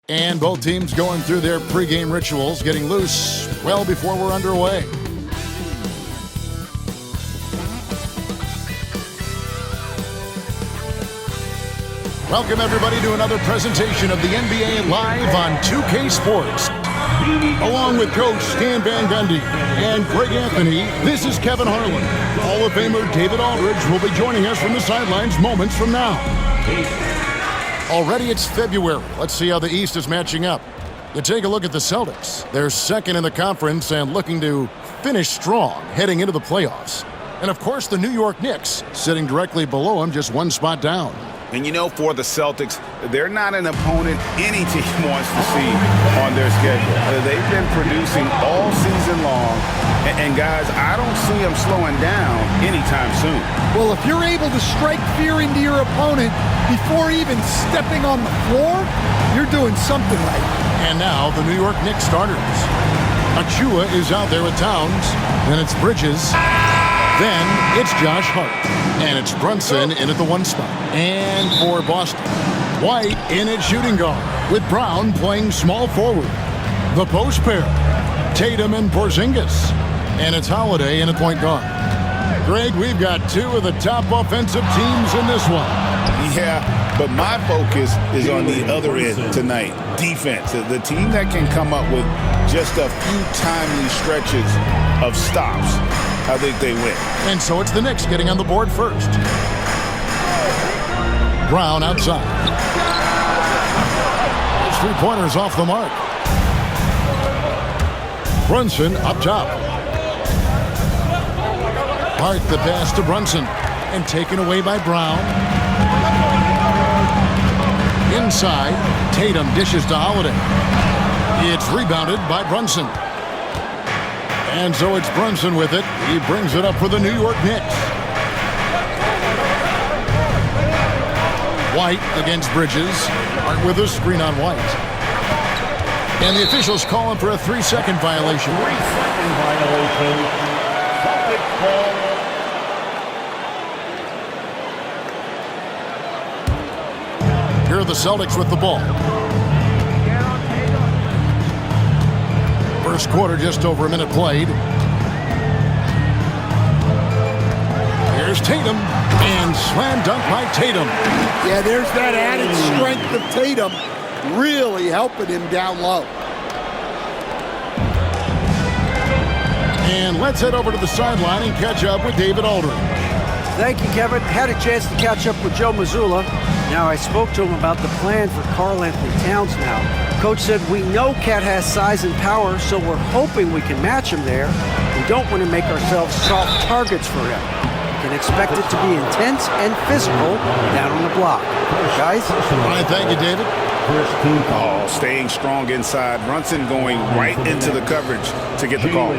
And both teams going through their pregame rituals, getting loose well before we're underway. Welcome, everybody, to another presentation of the NBA Live on 2K Sports. Along with Coach Stan Van Gundy and Greg Anthony, this is Kevin Harlan. Hall of Famer David Aldridge will be joining us from the sidelines moments from now. Already it's February. Let's see how the East is matching up. You take a look at the Celtics. They're second in the conference and looking to finish strong heading into the playoffs. And, of course, the New York Knicks sitting directly below them, just one spot down. And you know, for the Celtics, they're not an opponent any team wants to see on their schedule. They've been producing all season long, and guys, I don't see them slowing down anytime soon. Well, if you're able to strike fear into your opponent before even stepping on the floor, you're doing something right. And now the New York Knicks starters. Achua is out there with Towns, then it's Bridges. Then it's Josh Hart. And it's Brunson in at the one spot. And for Boston, White in at shooting guard, with Brown playing small forward. The post pair, Tatum and Porzingis. And it's Holiday in at point guard. Greg, we've got two of the top offensive teams in this one. Yeah, but my focus is on the other end tonight. Defense. The team that can come up with just a few timely stretches of stops, I think they win. And so it's the Knicks getting on the board first. Brown outside. His three-pointers off the mark. Brunson up top. Hart the pass to Brunson. And taken away by Brown. Inside, Tatum dishes to Holiday. It's rebounded by Brunson. And so it's Brunson with it. He brings it up for the New York Knicks. White against Bridges. Hart with a screen on White. And the officials calling for a 3-second violation. 3-second violation. Celtic ball. Here are the Celtics with the ball. First quarter, just over a minute played. Here's Tatum, and slam dunk by Tatum. Yeah, there's that added strength of Tatum really helping him down low. And let's head over to the sideline and catch up with David Aldridge. Thank you, Kevin. Had a chance to catch up with Joe Mazzulla. Now, I spoke to him about the plan for Karl Anthony Towns now. Coach said, we know Cat has size and power, so we're hoping we can match him there. We don't want to make ourselves soft targets for him. You can expect it to be intense and physical down on the block. Guys? All right, thank you, David. Oh, staying strong inside. Brunson going right into the coverage to get the call.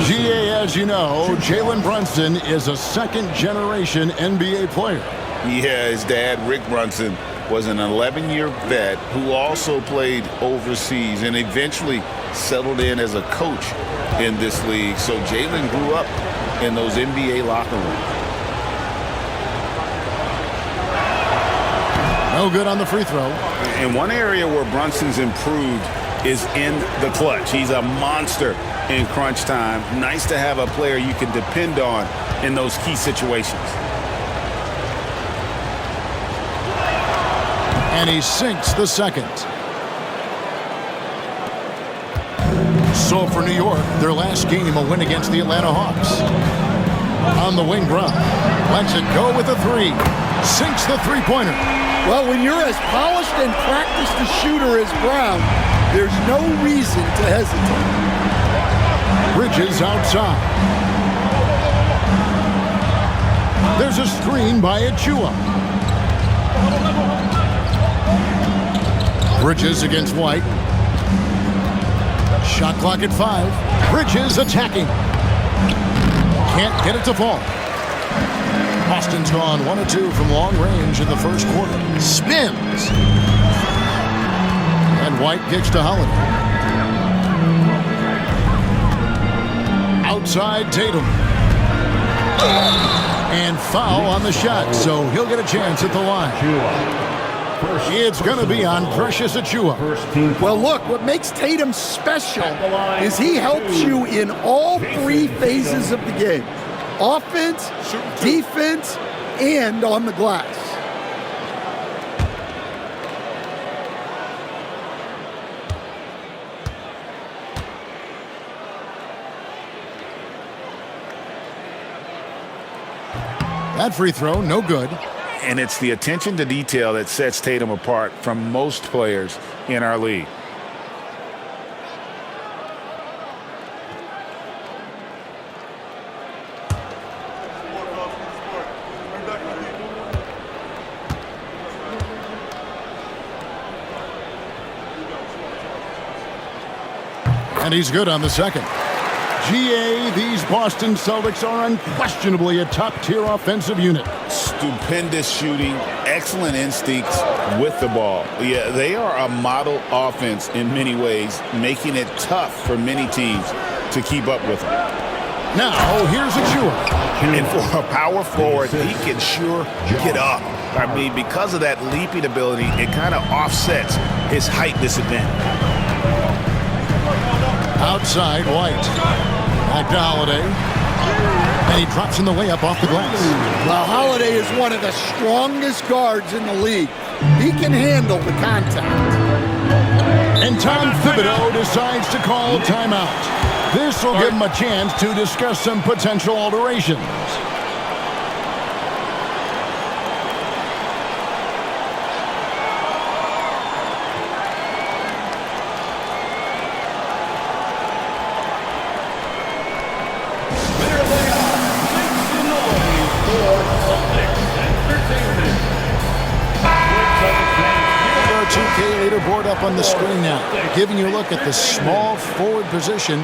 GA, as you know, Jalen Brunson is a second-generation NBA player. Yeah, his dad, Rick Brunson, was an 11-year vet who also played overseas and eventually settled in as a coach in this league. So Jalen grew up in those NBA locker rooms. No good on the free throw. And one area where Brunson's improved is in the clutch. He's a monster in crunch time. Nice to have a player you can depend on in those key situations. And he sinks the second. So for New York, their last game, a win against the Atlanta Hawks. On the wing, Brown lets it go with a three. Sinks the three-pointer. Well, when you're as polished and practiced a shooter as Brown, there's no reason to hesitate. Bridges outside. There's a screen by Achua. Bridges against White. Shot clock at 5. Bridges attacking. Can't get it to fall. Boston's gone 1 of 2 from long range in the first quarter. Spins. And White kicks to Holiday. Outside Tatum. And foul on the shot, so he'll get a chance at the line. It's going to be on Precious Achiuwa. Well, look, what makes Tatum special is he helps you in all three phases of the game. Offense, defense, and on the glass. That free throw, no good. And it's the attention to detail that sets Tatum apart from most players in our league. And he's good on the second. GA, these Boston Celtics are unquestionably a top-tier offensive unit. Stupendous shooting, excellent instincts with the ball. Yeah, they are a model offense in many ways, making it tough for many teams to keep up with them. Now, here's Achiuwa. And for a power forward, he can sure get up. I mean, because of that leaping ability, it kind of offsets his height disadvantage. Outside, White. Back to Holiday. And he drops in the layup off the glass. Well, Holiday is one of the strongest guards in the league. He can handle the contact. And Tom Thibodeau decides to call timeout. This will give him a chance to discuss some potential alterations. Board up on the screen now, giving you a look at the small forward position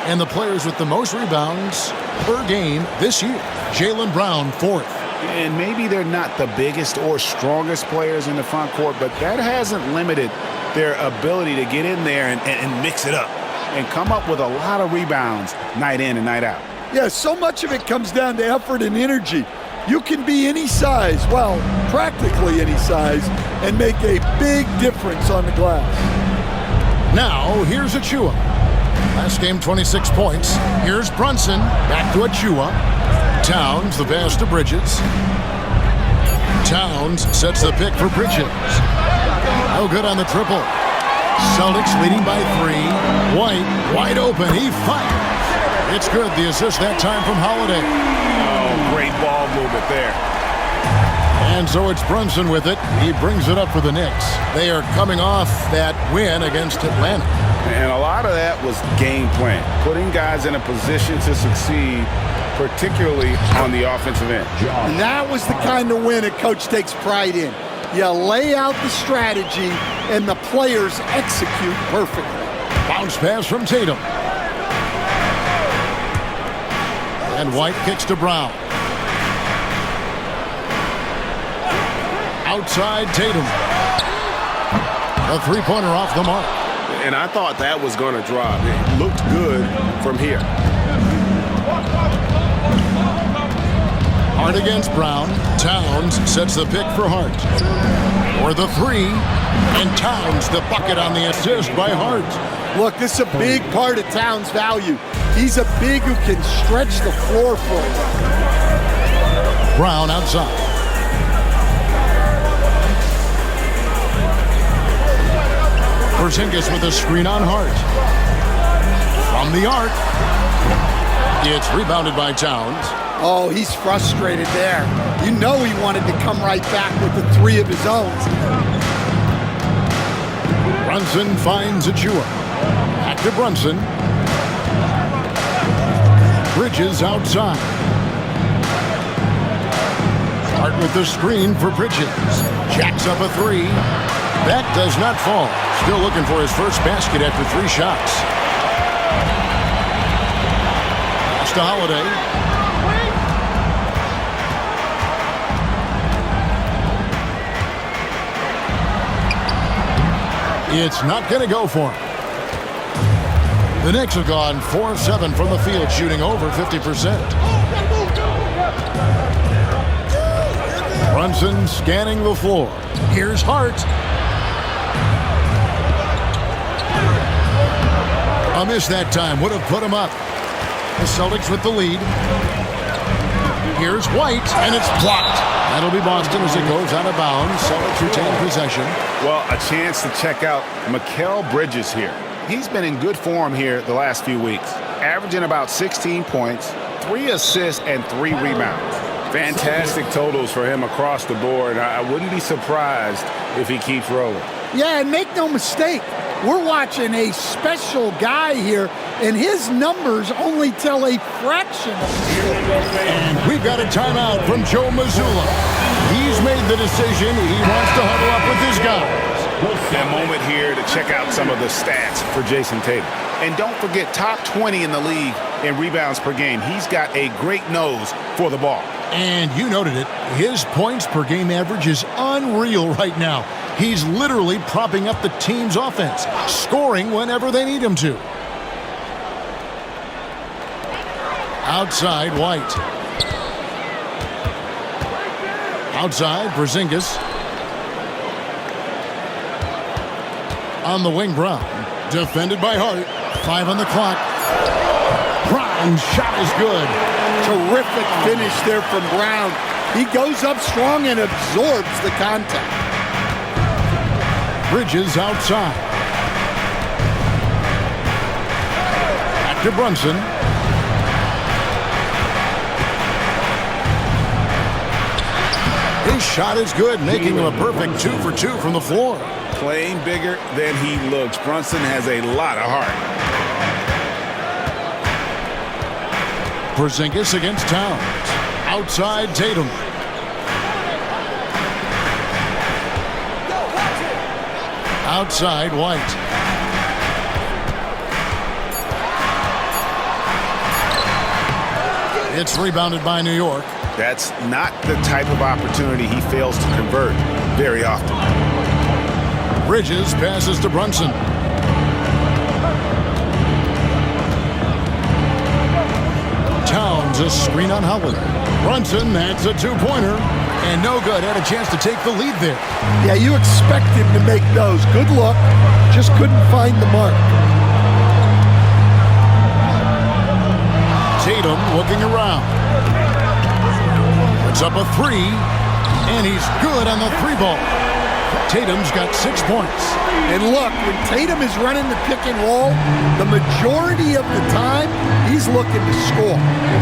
and the players with the most rebounds per game this year. Jaylen Brown, fourth. And maybe they're not the biggest or strongest players in the front court, but that hasn't limited their ability to get in there and mix it up and come up with a lot of rebounds night in and night out. Yeah, so much of it comes down to effort and energy. You can be any size, well, practically any size, and make a big difference on the glass. Now, here's Achiuwa. Last game, 26 points. Here's Brunson. Back to Achiuwa. Towns, the pass to Bridges. Towns sets the pick for Bridges. No good on the triple. Celtics leading by 3. White, wide open. He fires. It's good. The assist that time from Holiday. Oh, great ball movement there. And so it's Brunson with it. He brings it up for the Knicks. They are coming off that win against Atlanta. And a lot of that was game plan, putting guys in a position to succeed, particularly on the offensive end. And that was the kind of win a coach takes pride in. You lay out the strategy, and the players execute perfectly. Bounce pass from Tatum. And White kicks to Brown. Outside Tatum. A three-pointer off the mark. And I thought that was going to drop. It looked good from here. Hart against Brown. Towns sets the pick for Hart. For the three. And Towns the bucket on the assist by Hart. Look, this is a big part of Towns' value. He's a big who can stretch the floor for him. Brown outside. Porzingis with a screen on Hart. From the arc. It's rebounded by Towns. Oh, he's frustrated there. You know he wanted to come right back with the three of his own. Brunson finds Achiuwa. Back to Brunson. Bridges outside. Hart with the screen for Bridges. Jacks up a three. That does not fall. Still looking for his first basket after 3 shots. Pass to Holiday. It's not going to go for him. The Knicks have gone 4 of 7 from the field, shooting over 50%. Brunson scanning the floor. Here's Hart. A miss that time would have put him up. The Celtics with the lead. Here's White, and it's blocked. That'll be Boston as it goes out of bounds. Celtics retain possession. Well, a chance to check out Mikal Bridges here. He's been in good form here the last few weeks, averaging about 16 points, 3 assists, and 3 rebounds. Fantastic totals for him across the board. I wouldn't be surprised if he keeps rolling. Yeah, and make no mistake, we're watching a special guy here, and his numbers only tell a fraction of the story. And we've got a timeout from Joe Mazzulla. He's made the decision. He wants to huddle up with his guys. A moment here to check out some of the stats for Jason Tatum. And don't forget, top 20 in the league in rebounds per game. He's got a great nose for the ball. And you noted it. His points per game average is unreal right now. He's literally propping up the team's offense, scoring whenever they need him to. Outside, White. Outside, Porzingis. On the wing, Brown. Defended by Hart. 5 on the clock. Brown's shot is good. Terrific finish there from Brown. He goes up strong and absorbs the contact. Bridges outside. Back to Brunson. His shot is good, making him a perfect 2 for 2 from the floor. Playing bigger than he looks. Brunson has a lot of heart. Porzingis against Towns. Outside, Tatum. Outside, White. It's rebounded by New York. That's not the type of opportunity he fails to convert very often. Bridges passes to Brunson. Towns a screen on Howard. Brunson, that's a 2-pointer. And no good. Had a chance to take the lead there. Yeah, you expect him to make those. Good luck. Just couldn't find the mark. Tatum looking around. Puts up a 3. And he's good on the 3-ball. Tatum's got 6 points. And look, when Tatum is running the pick and roll, the majority of the time, he's looking to score.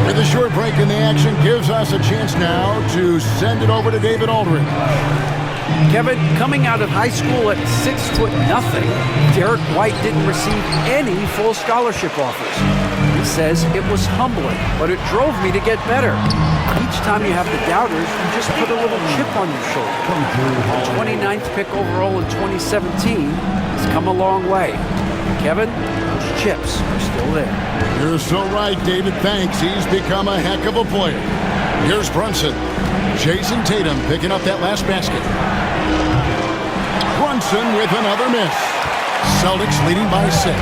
With a short break in the action, gives us a chance now to send it over to David Aldridge. Kevin, coming out of high school at 6'0", Derek White didn't receive any full scholarship offers. He says it was humbling, but it drove me to get better. Each time you have the doubters, you just put a little chip on your shoulder. The 29th pick overall in 2017 has come a long way. Kevin, those chips are still there. You're so right, David. Thanks. He's become a heck of a player. Here's Brunson. Jason Tatum picking up that last basket. Brunson with another miss. Celtics leading by 6.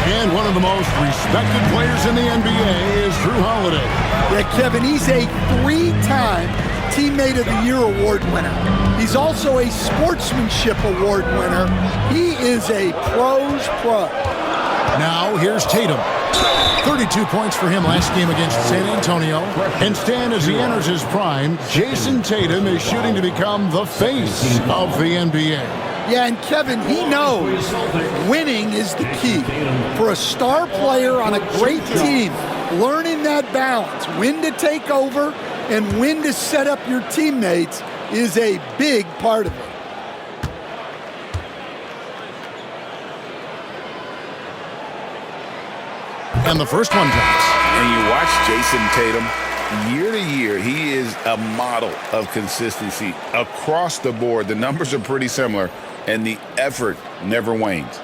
And one of the most respected players in the NBA is Drew Holiday. Yeah, Kevin, he's a 3-time Teammate of the Year award winner. He's also a Sportsmanship Award winner. He is a pro's pro. Now here's Tatum. 32 points for him last game against San Antonio. And Stan, as he enters his prime, Jason Tatum is shooting to become the face of the NBA. Yeah, and Kevin, he knows winning is the key. For a star player on a great team, learning that balance, when to take over and when to set up your teammates, is a big part of it. And the first one drops. And you watch Jason Tatum, year to year, he is a model of consistency across the board. The numbers are pretty similar, and the effort never wanes.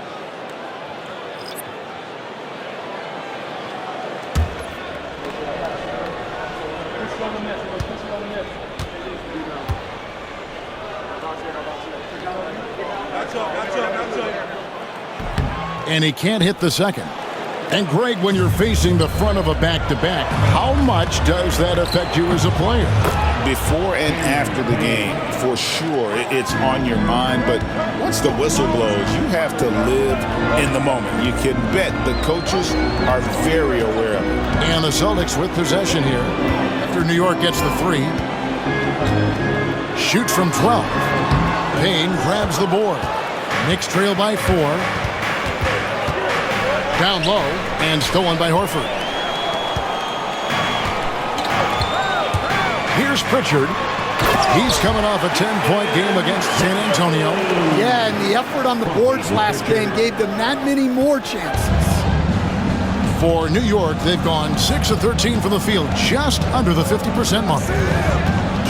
And he can't hit the second. And Greg, when you're facing the front of a back-to-back, how much does that affect you as a player? Before and after the game, for sure, it's on your mind. But once the whistle blows, you have to live in the moment. You can bet the coaches are very aware of it. And the Celtics with possession here after New York gets the 3. Shoots from 12. Payne grabs the board. Knicks trail by 4. Down low and stolen by Horford. Here's Pritchard. He's coming off a 10-point game against San Antonio. Yeah, and the effort on the boards last game gave them that many more chances. For New York, they've gone 6 of 13 from the field, just under the 50% mark.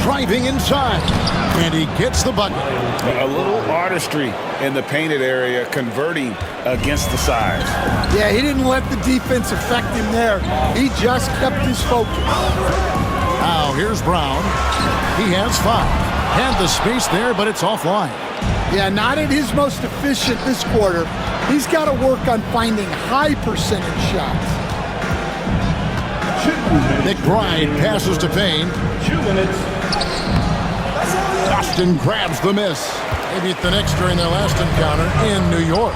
Driving inside, and he gets the bucket. A little artistry in the painted area, converting against the size. Yeah, he didn't let the defense affect him there. He just kept his focus. Now, here's Brown. He has 5. Had the space there, but it's offline. Yeah, not at his most efficient this quarter. He's got to work on finding high percentage shots. McBride passes to Payne. 2 minutes. Boston grabs the miss. They beat the Knicks during their last encounter in New York.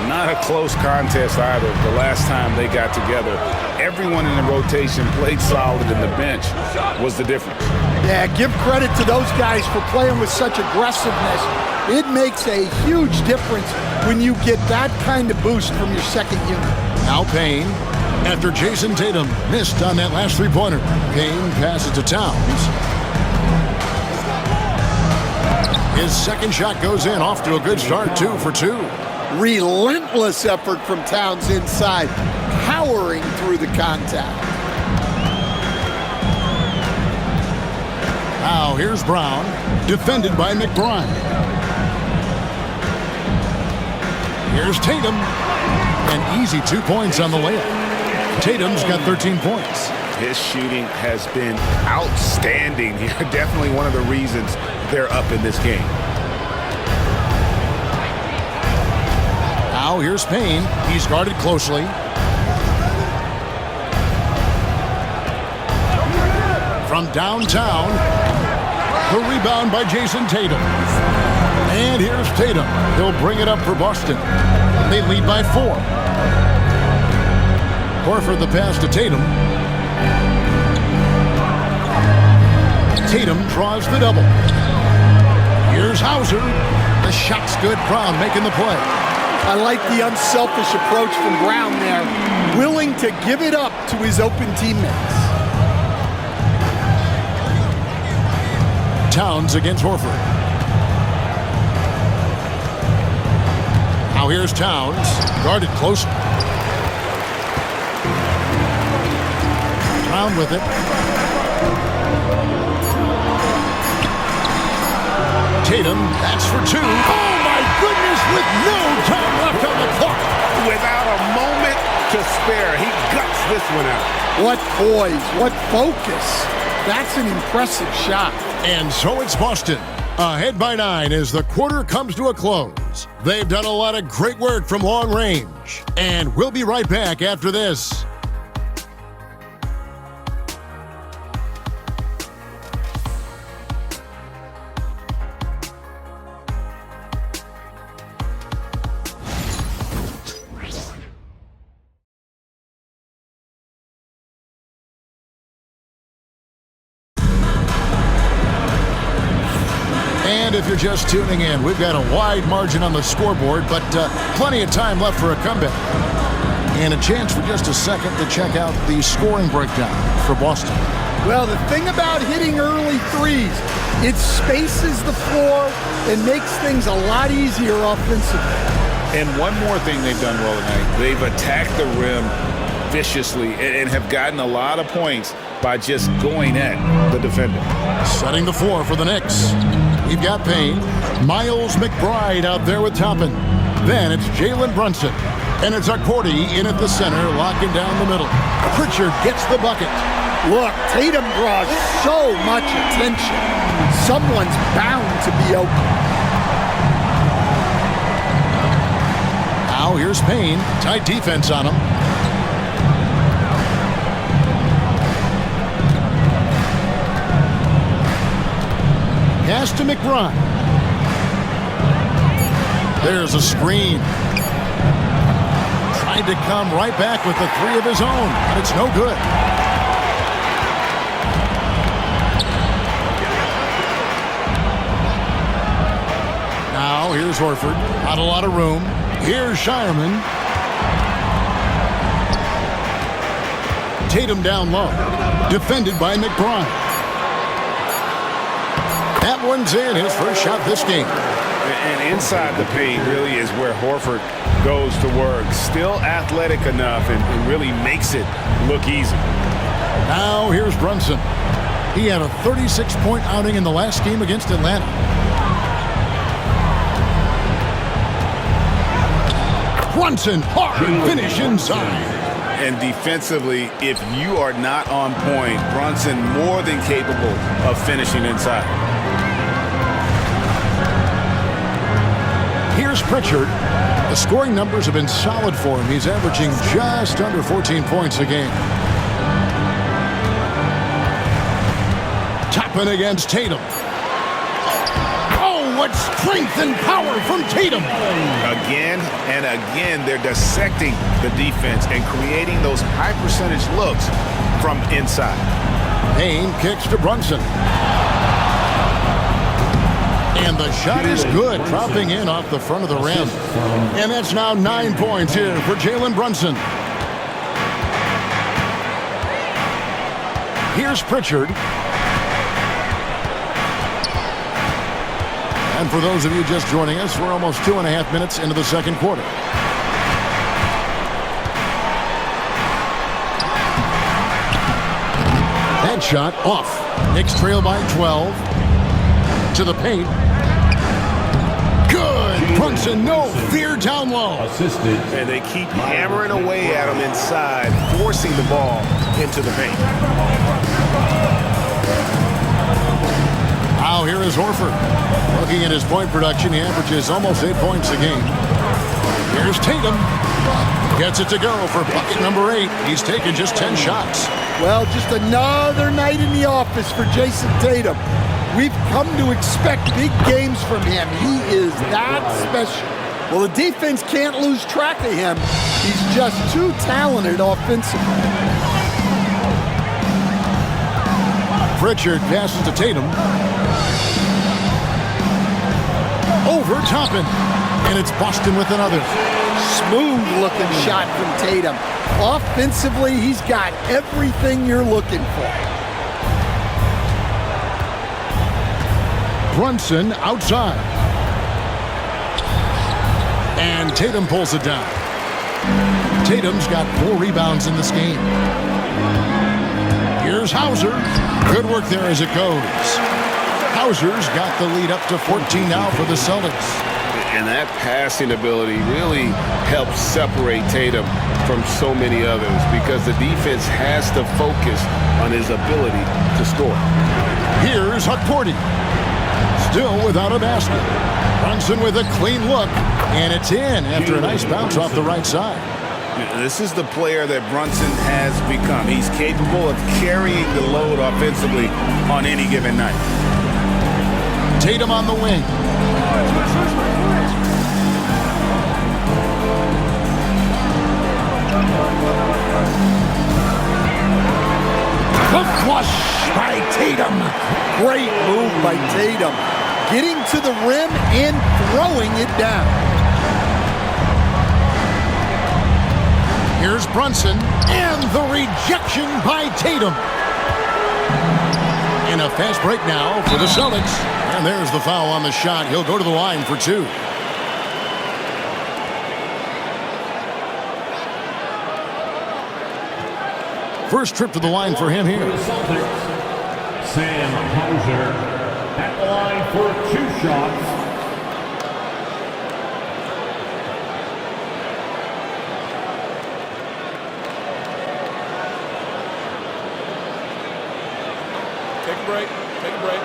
Not a close contest either. The last time they got together, everyone in the rotation played solid, and the bench was the difference. Yeah, give credit to those guys for playing with such aggressiveness. It makes a huge difference when you get that kind of boost from your second unit. Now Payne, after Jason Tatum missed on that last three-pointer. Payne passes to Towns. His second shot goes in, off to a good start, 2 for 2. Relentless effort from Towns inside, powering through the contact. Now here's Brown, defended by McBride. Here's Tatum. An easy 2 points on the layup. Tatum's got 13 points. His shooting has been outstanding. Definitely one of the reasons they're up in this game. Now here's Payne. He's guarded closely. From downtown, the rebound by Jason Tatum. And here's Tatum. He'll bring it up for Boston. They lead by 4. Horford the pass to Tatum. Tatum draws the double. Here's Hauser. The shot's good. Brown making the play. I like the unselfish approach from Brown there, willing to give it up to his open teammates. Towns against Horford. Now here's Towns, guarded close. Brown with it. Tatum, that's for 2. Oh my goodness, with no time left on the clock. Without a moment to spare, he guts this one out. What poise, what focus. That's an impressive shot. And so it's Boston, ahead by 9 as the quarter comes to a close. They've done a lot of great work from long range. And we'll be right back after this. And if you're just tuning in, we've got a wide margin on the scoreboard, but plenty of time left for a comeback. And a chance for just a second to check out the scoring breakdown for Boston. Well, the thing about hitting early threes, it spaces the floor and makes things a lot easier offensively. And one more thing they've done well tonight, they've attacked the rim viciously and have gotten a lot of points by just going at the defender. Setting the floor for the Knicks. We've got Payne. Miles McBride out there with Toppin. Then it's Jalen Brunson. And it's Accordi in at the center, locking down the middle. Pritchard gets the bucket. Look, Tatum draws so much attention. Someone's bound to be open. Now here's Payne. Tight defense on him. Pass to McBride. There's a screen. Tried to come right back with the three of his own, but it's no good. Now here's Horford. Not a lot of room. Here's Shireman. Tatum down low. Defended by McBride. That one's in. His first shot this game. And inside the paint really is where Horford goes to work. Still athletic enough and really makes it look easy. Now here's Brunson. He had a 36-point outing in the last game against Atlanta. Brunson, hard finish inside. And defensively, if you are not on point, Brunson more than capable of finishing inside. Here's Pritchard. The scoring numbers have been solid for him. He's averaging just under 14 points a game. Toppin against Tatum. Oh, what strength and power from Tatum. Again and again, they're dissecting the defense and creating those high percentage looks from inside. Payne kicks to Brunson. And the shot is good, dropping in off the front of the rim. And that's now 9 points here for Jalen Brunson. Here's Pritchard. And for those of you just joining us, we're almost 2.5 minutes into the second quarter. That shot off. Knicks trail by 12. To the paint. Good. Brunson, no fear down low. Assisted. And they keep hammering away at him inside, forcing the ball into the paint. Now here is Horford. Looking at his point production, he averages almost 8 points a game. Here's Tatum. Gets it to go for bucket number 8. He's taken just 10 shots. Well, just another night in the office for Jason Tatum. We've come to expect big games from him. He is that special. Well, the defense can't lose track of him. He's just too talented offensively. Pritchard passes to Tatum. Over Toppin. And it's Boston with another. Smooth-looking shot from Tatum. Offensively, he's got everything you're looking for. Brunson outside. And Tatum pulls it down. Tatum's got 4 rebounds in this game. Here's Hauser. Good work there as it goes. Hauser's got the lead up to 14 now for the Celtics. And that passing ability really helps separate Tatum from so many others because the defense has to focus on his ability to score. Here's Hukporti. Still without a basket. Brunson with a clean look, and it's in after a nice bounce off the right side. This is the player that Brunson has become. He's capable of carrying the load offensively on any given night. Tatum on the wing. The flush by Tatum. Great move by Tatum. Getting to the rim and throwing it down. Here's Brunson, and the rejection by Tatum. And a fast break now for the Celtics. And there's the foul on the shot. He'll go to the line for 2. First trip to the line for him here. For the Celtics, Sam Hauser at the line for 2 shots. Take a break. Take a break.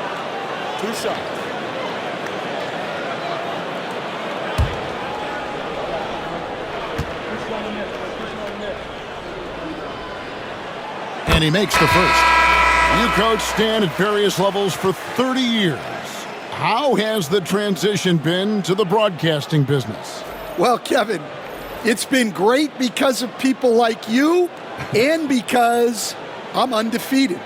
2 shots. And he makes the first. You coached Stan at various levels for 30 years. how has the transition been to the broadcasting business? Well, Kevin, it's been great because of people like you and because I'm undefeated.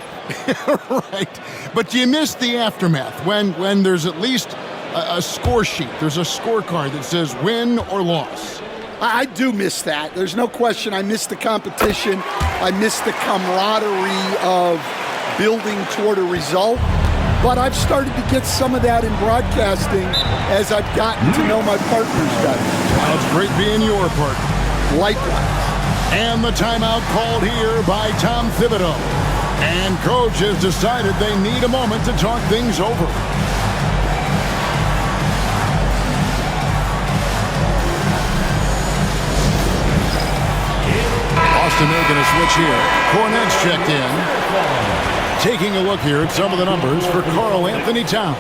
Right. But you missed the aftermath when there's at least a score sheet. There's a scorecard that says win or loss. I do miss that. There's no question. I miss the competition. I miss the camaraderie of building toward a result. But I've started to get some of that in broadcasting as I've gotten to know my partners better. Well, it's great being your partner. Likewise. And the timeout called here by Tom Thibodeau. And coach has decided they need a moment to talk things over. Boston making a switch here. Hornets checked in. Taking a look here at some of the numbers for Karl Anthony Towns.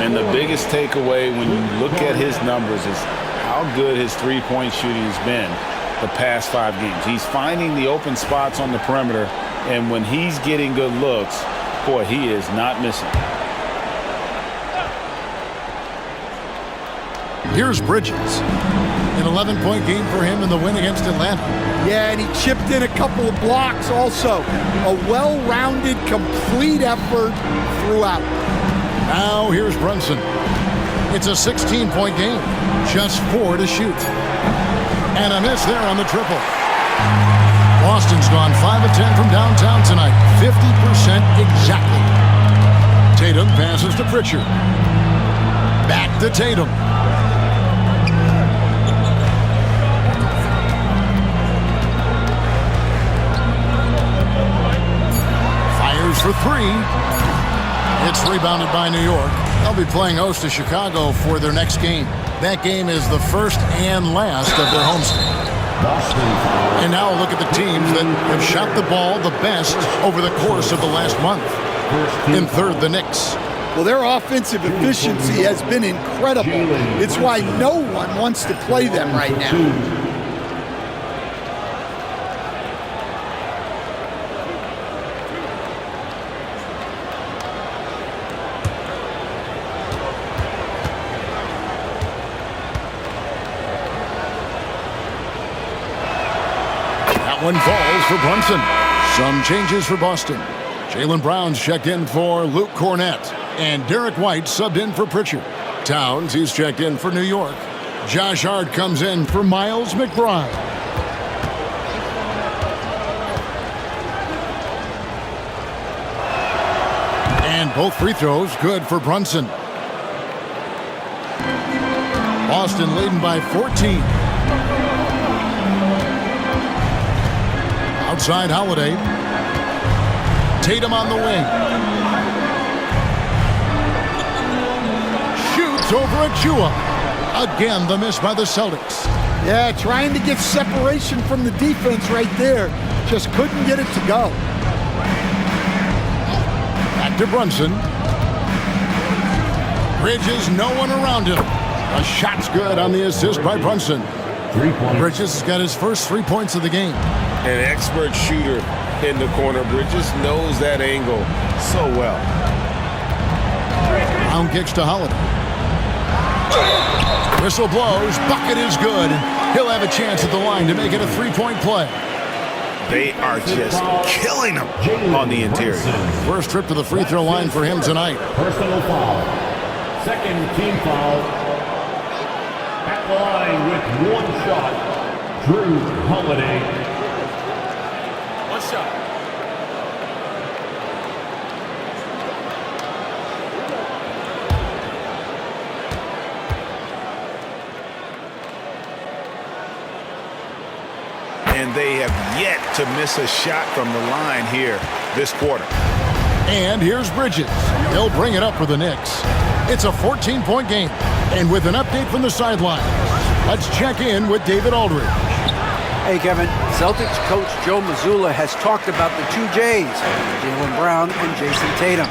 And the biggest takeaway when you look at his numbers is how good his three-point shooting has been the past 5 games. He's finding the open spots on the perimeter, and when he's getting good looks, boy, he is not missing. Here's Bridges. An 11-point game for him in the win against Atlanta. Yeah, and he chipped in a couple of blocks also. A well-rounded, complete effort throughout. Now here's Brunson. It's a 16-point game. Just 4 to shoot. And a miss there on the triple. Boston's gone 5 of 10 from downtown tonight. 50% exactly. Tatum passes to Pritchard. Back to Tatum. For 3. It's rebounded by New York. They'll be playing host to Chicago for their next game. That game is the first and last of their homestand. And now look at the teams that have shot the ball the best over the course of the last month. In third, the Knicks. Well, their offensive efficiency has been incredible. It's why no one wants to play them right now. One falls for Brunson. Some changes for Boston. Jaylen Brown's checked in for Luke Cornett. And Derek White subbed in for Pritchard. Towns, he's checked in for New York. Josh Hart comes in for Miles McBride. And both free throws good for Brunson. Boston leading by 14. Outside Holiday. Tatum on the wing. Shoots over Achua. Again, the miss by the Celtics. Yeah, trying to get separation from the defense right there. Just couldn't get it to go. Back to Brunson. Bridges, no one around him. A shot's good on the assist by Brunson. 3 points. Bridges has got his first 3 points of the game. An expert shooter in the corner. Bridges knows that angle so well. Brown kicks to Holiday. Whistle blows. Bucket is good. He'll have a chance at the line to make it a 3-point play. They are just killing him on the interior. First trip to the free throw line for him tonight. Personal foul. Second team foul. At the line with 1 shot, Drew Holiday. 1 shot. And they have yet to miss a shot from the line here this quarter. And here's Bridges. He'll bring it up for the Knicks. It's a 14-point game. And with an update from the sideline, let's check in with David Aldridge. Hey, Kevin. Celtics coach Joe Mazzulla has talked about the 2 J's, Jaylen Brown and Jason Tatum.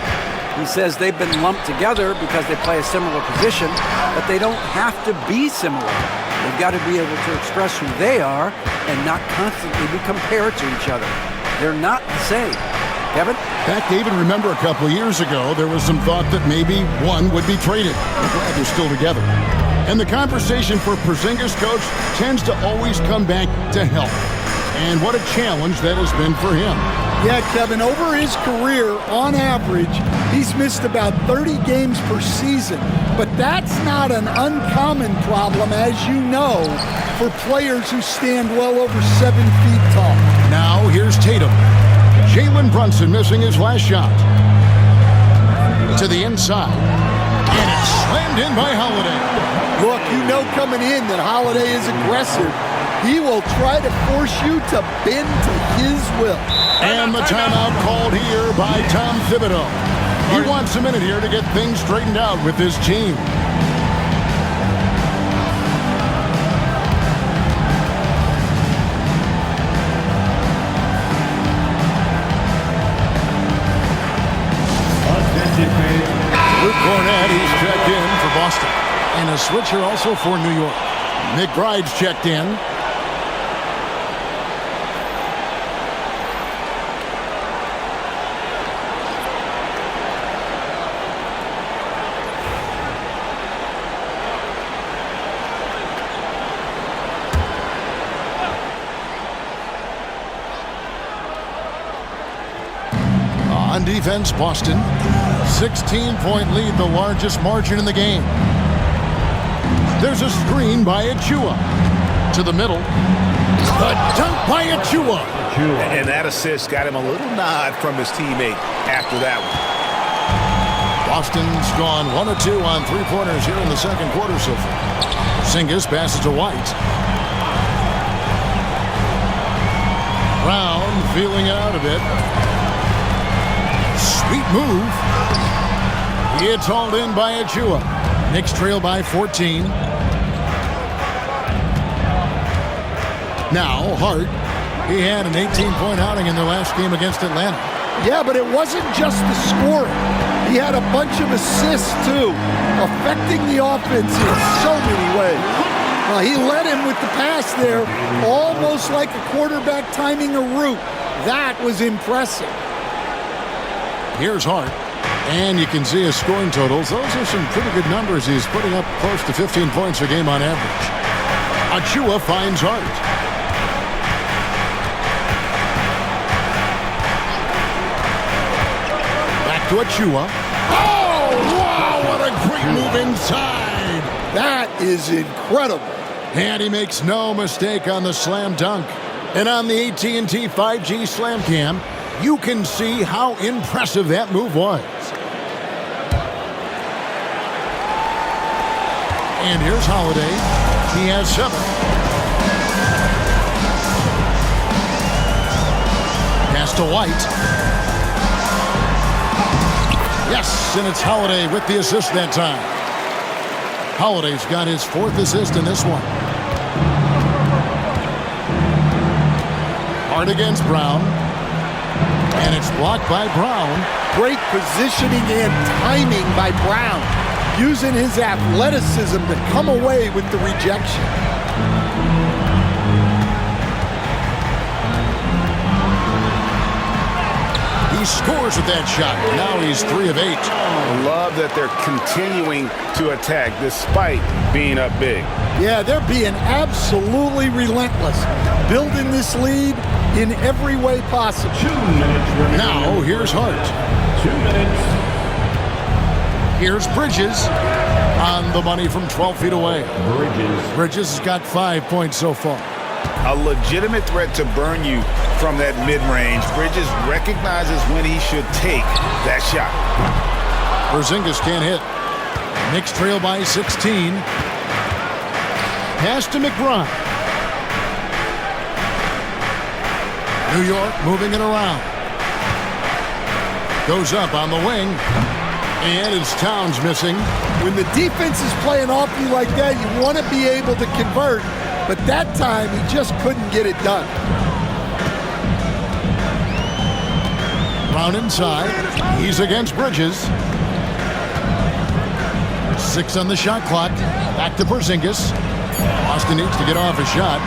He says they've been lumped together because they play a similar position, but they don't have to be similar. They've got to be able to express who they are and not constantly be compared to each other. They're not the same. Kevin? Back, David, remember a couple of years ago, there was some thought that maybe one would be traded. I'm glad they're still together. And the conversation for Porzingis, coach, tends to always come back to health. And what a challenge that has been for him. Yeah, Kevin, over his career, on average, he's missed about 30 games per season. But that's not an uncommon problem, as you know, for players who stand well over 7 feet tall. Now, here's Tatum. Jalen Brunson missing his last shot. To the inside. And it's slammed in by Holiday. Look, you know coming in that Holiday is aggressive. He will try to force you to bend to his will. And the timeout called here by Tom Thibodeau. He wants a minute here to get things straightened out with his team. Luke Cornett, he's checked in for Boston. And a switcher also for New York. McBride's checked in. On defense, Boston. 16-point lead, the largest margin in the game. There's a screen by Achua. To the middle. The dunk by Achua. And that assist got him a little nod from his teammate after that one. Boston's gone 1 of 2 on three-pointers here in the second quarter so far. Porzingis passes to White. Brown feeling it out a bit. Sweet move. It's hauled in by Achua. Knicks trail by 14. Now, Hart. He had an 18-point outing in their last game against Atlanta. Yeah, but it wasn't just the scoring. He had a bunch of assists, too, affecting the offense in so many ways. Well, he led him with the pass there, almost like a quarterback timing a route. That was impressive. Here's Hart. And you can see his scoring totals. Those are some pretty good numbers. He's putting up close to 15 points a game on average. Achua finds Hart. Back to Achua. Oh, wow, what a great move inside. That is incredible. And he makes no mistake on the slam dunk. And on the AT&T 5G Slam Cam, you can see how impressive that move was. And here's Holiday. He has 7. Pass to White. Yes, and it's Holiday with the assist that time. Holiday's got his 4th assist in this one. Hard against Brown. And it's blocked by Brown. Great positioning and timing by Brown, using his athleticism to come away with the rejection. He scores with that shot. Now he's 3 of 8. I love that they're continuing to attack despite being up big. Yeah, they're being absolutely relentless, building this lead in every way possible. 2 minutes remaining. Now here's Hart. 2 minutes. Here's Bridges on the money from 12 feet away. Bridges has got 5 points so far. A legitimate threat to burn you from that mid-range. Bridges recognizes when he should take that shot. Porzingis can't hit. Knicks trail by 16. Pass to McBride. New York moving it around. Goes up on the wing. And it's Towns missing. When the defense is playing off you like that, you want to be able to convert. But that time, he just couldn't get it done. Brown inside. He's against Bridges. 6 on the shot clock. Back to Porzingis. Boston needs to get off a shot.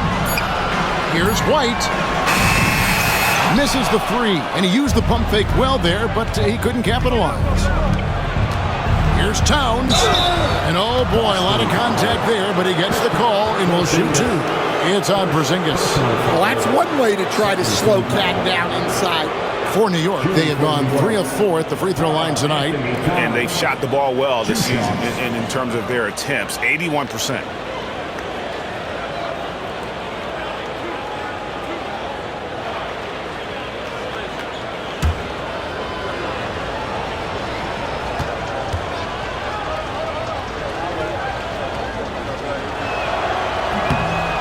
Here's White. Misses the three, and he used the pump fake well there, but he couldn't capitalize. Here's Towns, and oh boy, a lot of contact there, but he gets the call and will shoot two. It's on Porzingis. Well, that's one way to try to slow Cat down inside. For New York, they have gone 3 of 4 at the free throw line tonight. And they've shot the ball well this season in terms of their attempts, 81%.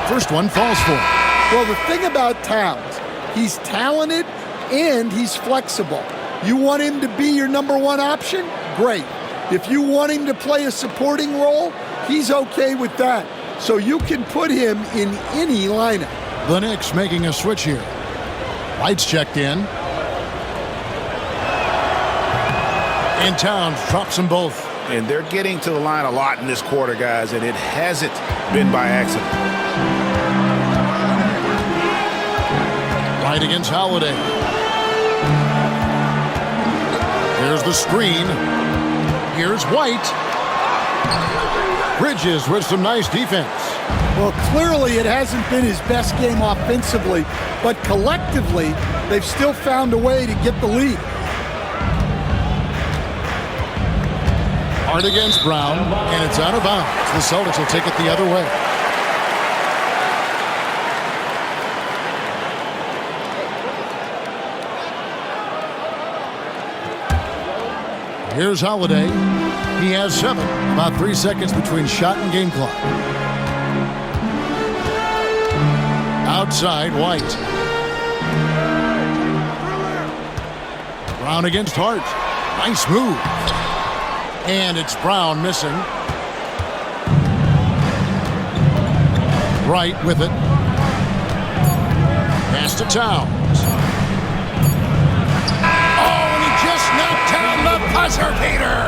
First one falls for him. Well, the thing about Towns, he's talented and he's flexible. You want him to be your number one option? Great. If you want him to play a supporting role, he's okay with that. So you can put him in any lineup. The Knicks making a switch here. Lights checked in. And Towns drops them both. And they're getting to the line a lot in this quarter, guys, and it hasn't been by accident. Right against Holiday. Here's the screen. Here's White. Bridges with some nice defense. Well, clearly it hasn't been his best game offensively, but collectively, they've still found a way to get the lead. Hard against Brown, and it's out of bounds. The Celtics will take it the other way. Here's Holiday. He has 7. About 3 seconds between shot and game clock. Outside, White. Brown against Hart. Nice move. And it's Brown missing. Wright with it. Pass to Towns. Oh, and he just knocked down the buzzer beater.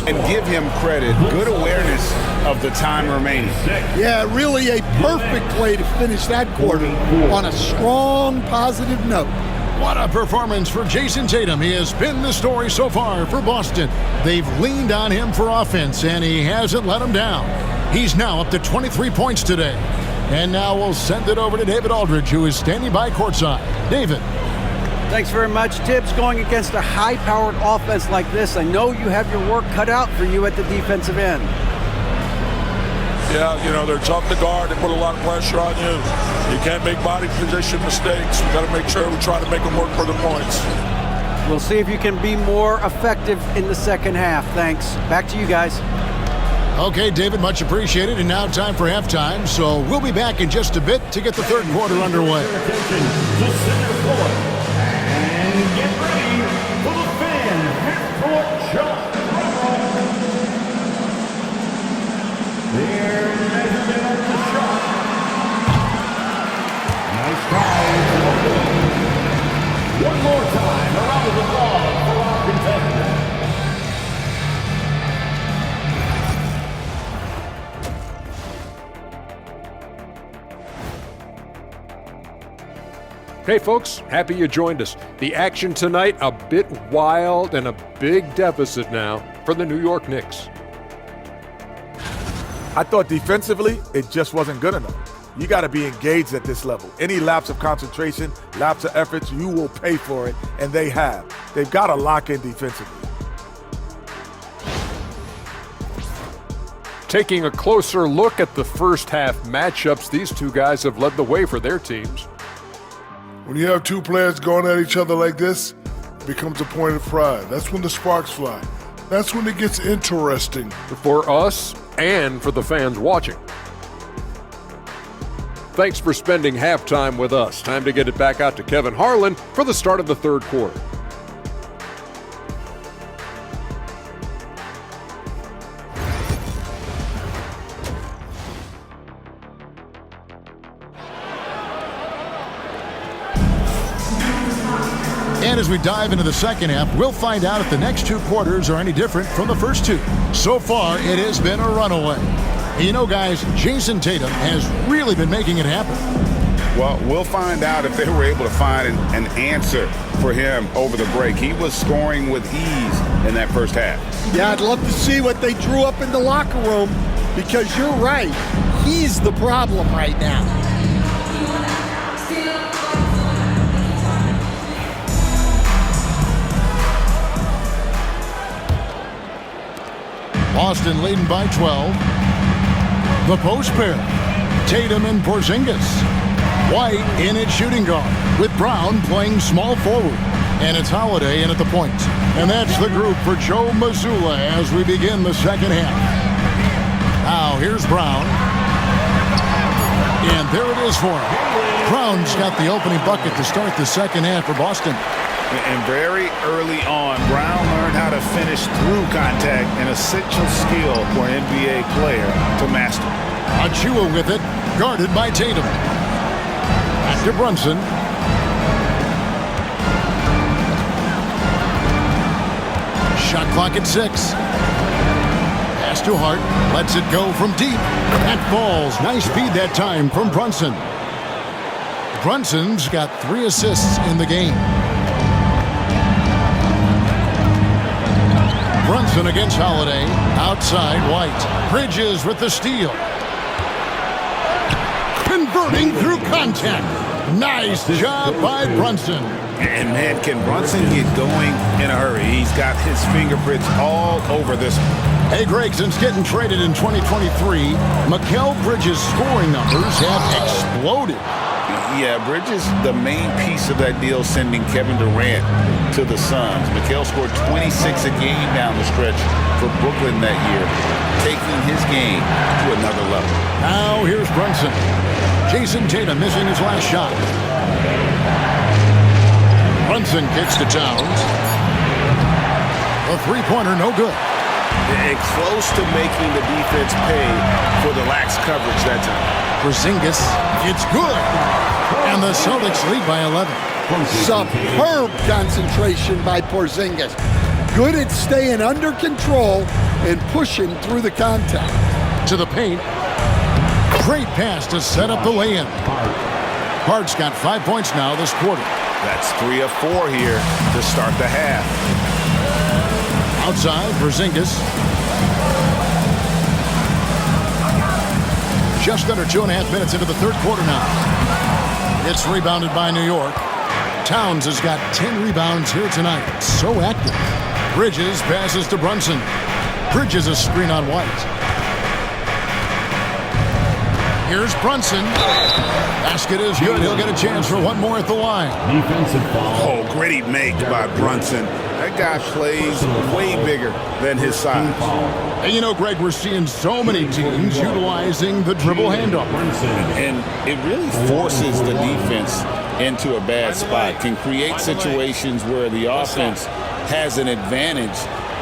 And give him credit. Good awareness of the time remaining. Yeah, really a perfect way to finish that quarter on a strong, positive note. What a performance for Jason Tatum. He has been the story so far for Boston. They've leaned on him for offense, and he hasn't let them down. He's now up to 23 points today. And now we'll send it over to David Aldridge, who is standing by courtside. David. Thanks very much, Tibbs. Going against a high-powered offense like this, I know you have your work cut out for you at the defensive end. Yeah, you know, they're tough to guard. They put a lot of pressure on you. You can't make body position mistakes. We got to make sure we try to make them work for the points. We'll see if you can be more effective in the second half. Thanks. Back to you guys. Okay, David, much appreciated. And now time for halftime. So we'll be back in just a bit to get the third quarter underway. Attention to center court. And get ready for the fan half-court shot. Their measurement of the shot. Nice try. One more time. A round of applause for our contestant. Hey folks, happy you joined us. The action tonight, a bit wild and a big deficit now for the New York Knicks. I thought defensively, it just wasn't good enough. You got to be engaged at this level. Any lapse of concentration, lapse of efforts, you will pay for it, and they have. They've got to lock in defensively. Taking a closer look at the first half matchups, these two guys have led the way for their teams. When you have two players going at each other like this, it becomes a point of pride. That's when the sparks fly. That's when it gets interesting. For us and for the fans watching. Thanks for spending halftime with us. Time to get it back out to Kevin Harlan for the start of the third quarter. And as we dive into the second half, we'll find out if the next two quarters are any different from the first two. So far, it has been a runaway. You know, guys, Jason Tatum has really been making it happen. Well, we'll find out if they were able to find an answer for him over the break. He was scoring with ease in that first half. Yeah, I'd love to see what they drew up in the locker room, because you're right. He's the problem right now. Boston leading by 12. The post pair, Tatum and Porzingis. White in at shooting guard, with Brown playing small forward. And it's Holiday in at the point. And that's the group for Joe Mazzulla as we begin the second half. Now here's Brown. And there it is for him. Brown's got the opening bucket to start the second half for Boston. And very early on, Brown learned how to finish through contact, an essential skill for an NBA player to master. Achua with it, guarded by Tatum. Back to Brunson. Shot clock at 6. Pass to Hart, lets it go from deep. That falls. Nice feed that time from Brunson. Brunson's got 3 assists in the game. Brunson against Holiday. Outside, White. Bridges with the steal. Converting through contact. Nice job by Brunson. And man, can Brunson get going in a hurry? He's got his fingerprints all over this one. Hey, Greg, since getting traded in 2023, Mikal Bridges' scoring numbers have exploded. Yeah, Bridges, the main piece of that deal, sending Kevin Durant to the Suns. Mikal scored 26 a game down the stretch for Brooklyn that year, taking his game to another level. Now here's Brunson. Jason Tatum missing his last shot. Brunson kicks to Towns. A three-pointer, no good. It's close to making the defense pay for the lax coverage that time. Porzingis, it's good. And the Celtics lead by 11. Superb concentration by Porzingis. Good at staying under control and pushing through the contact. To the paint. Great pass to set up the lay-in. Hart's got 5 points now this quarter. That's 3 of 4 here to start the half. Outside, Porzingis. Just under 2.5 minutes into the third quarter now. It's rebounded by New York. Towns has got 10 rebounds here tonight. So active. Bridges passes to Brunson. Bridges a screen on White. Here's Brunson. Basket is good. He'll get a chance for one more at the line. Defensive foul. Oh, gritty make by Brunson. That guy plays way bigger than his size. And you know, Greg, we're seeing so many teams utilizing the dribble handoff. And it really forces the defense into a bad spot. Can create situations where the offense has an advantage,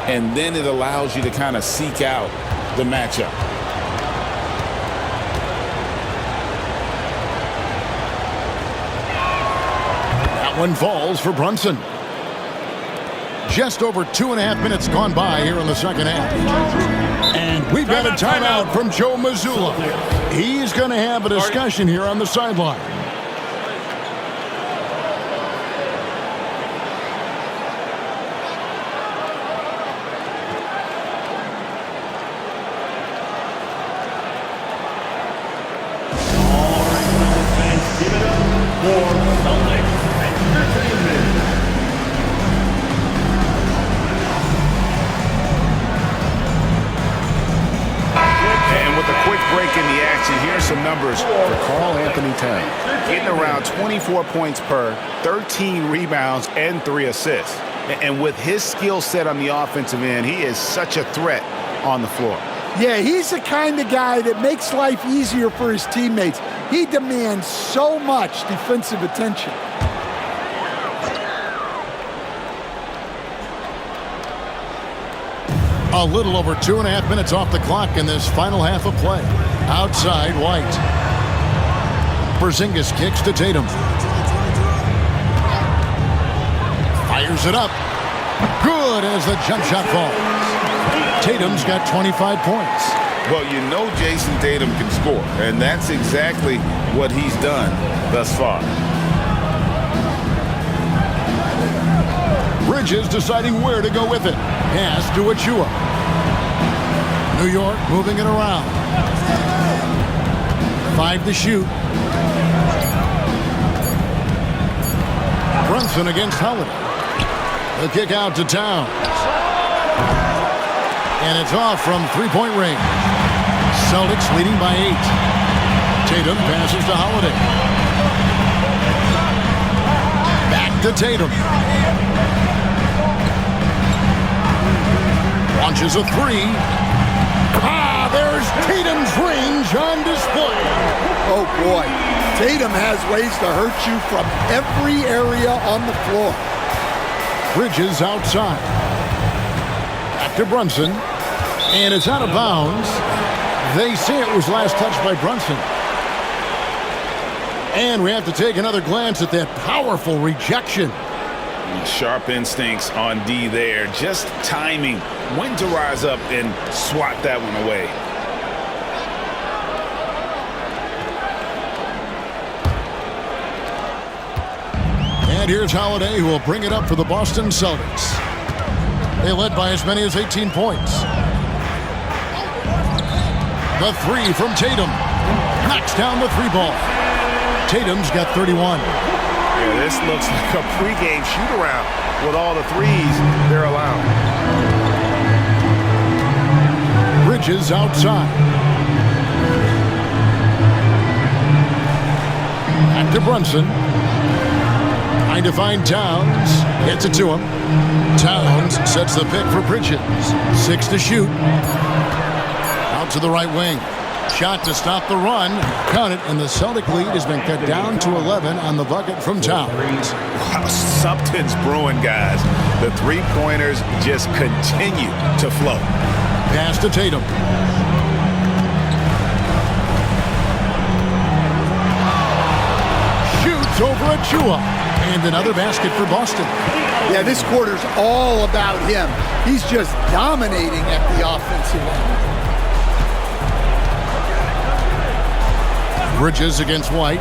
and then it allows you to kind of seek out the matchup. That one falls for Brunson. Just over 2.5 minutes gone by here in the second half. And we've got a timeout from Joe Mazzulla. He's going to have a discussion here on the sideline. All right, fans, give it up for Celtics Entertainment. And with a quick break in the action, here's some numbers for Karl Anthony Towns. Getting around 24 points per, 13 rebounds, and 3 assists. And with his skill set on the offensive end, he is such a threat on the floor. Yeah, he's the kind of guy that makes life easier for his teammates. He demands so much defensive attention. A little over 2.5 minutes off the clock in this final half of play. Outside, White. Porzingis kicks to Tatum. Fires it up. Good as the jump shot falls. Tatum's got 25 points. Well, you know Jason Tatum can score, and that's exactly what he's done thus far. Bridges deciding where to go with it. Pass to Achua. New York moving it around. 5 to shoot. Brunson against Holiday. The kick out to Towns. And it's off from three-point range. Celtics leading by 8. Tatum passes to Holiday. Back to Tatum. Launches a 3. There's Tatum's range on display. Oh, boy. Tatum has ways to hurt you from every area on the floor. Bridges outside. Back to Brunson. And it's out of bounds. They say it was last touched by Brunson. And we have to take another glance at that powerful rejection. Sharp instincts on D there. Just timing when to rise up and swat that one away. And here's Holiday, who will bring it up for the Boston Celtics. They led by as many as 18 points. The 3 from Tatum. Knocks down the 3 ball. Tatum's got 31. Yeah, this looks like a pregame shoot-around with all the threes they're allowing. Bridges outside. Back to Brunson. Trying to find Towns. Gets it to him. Towns sets the pick for Bridges. 6 to shoot. Out to the right wing. Shot to stop the run. Count it, and the Celtic lead has been cut down to 11 on the bucket from Towns. Wow, something's brewing, guys. The three-pointers just continue to flow. Pass to Tatum. Shoots over Achua. And another basket for Boston. Yeah, this quarter's all about him. He's just dominating at the offensive end. Bridges against White.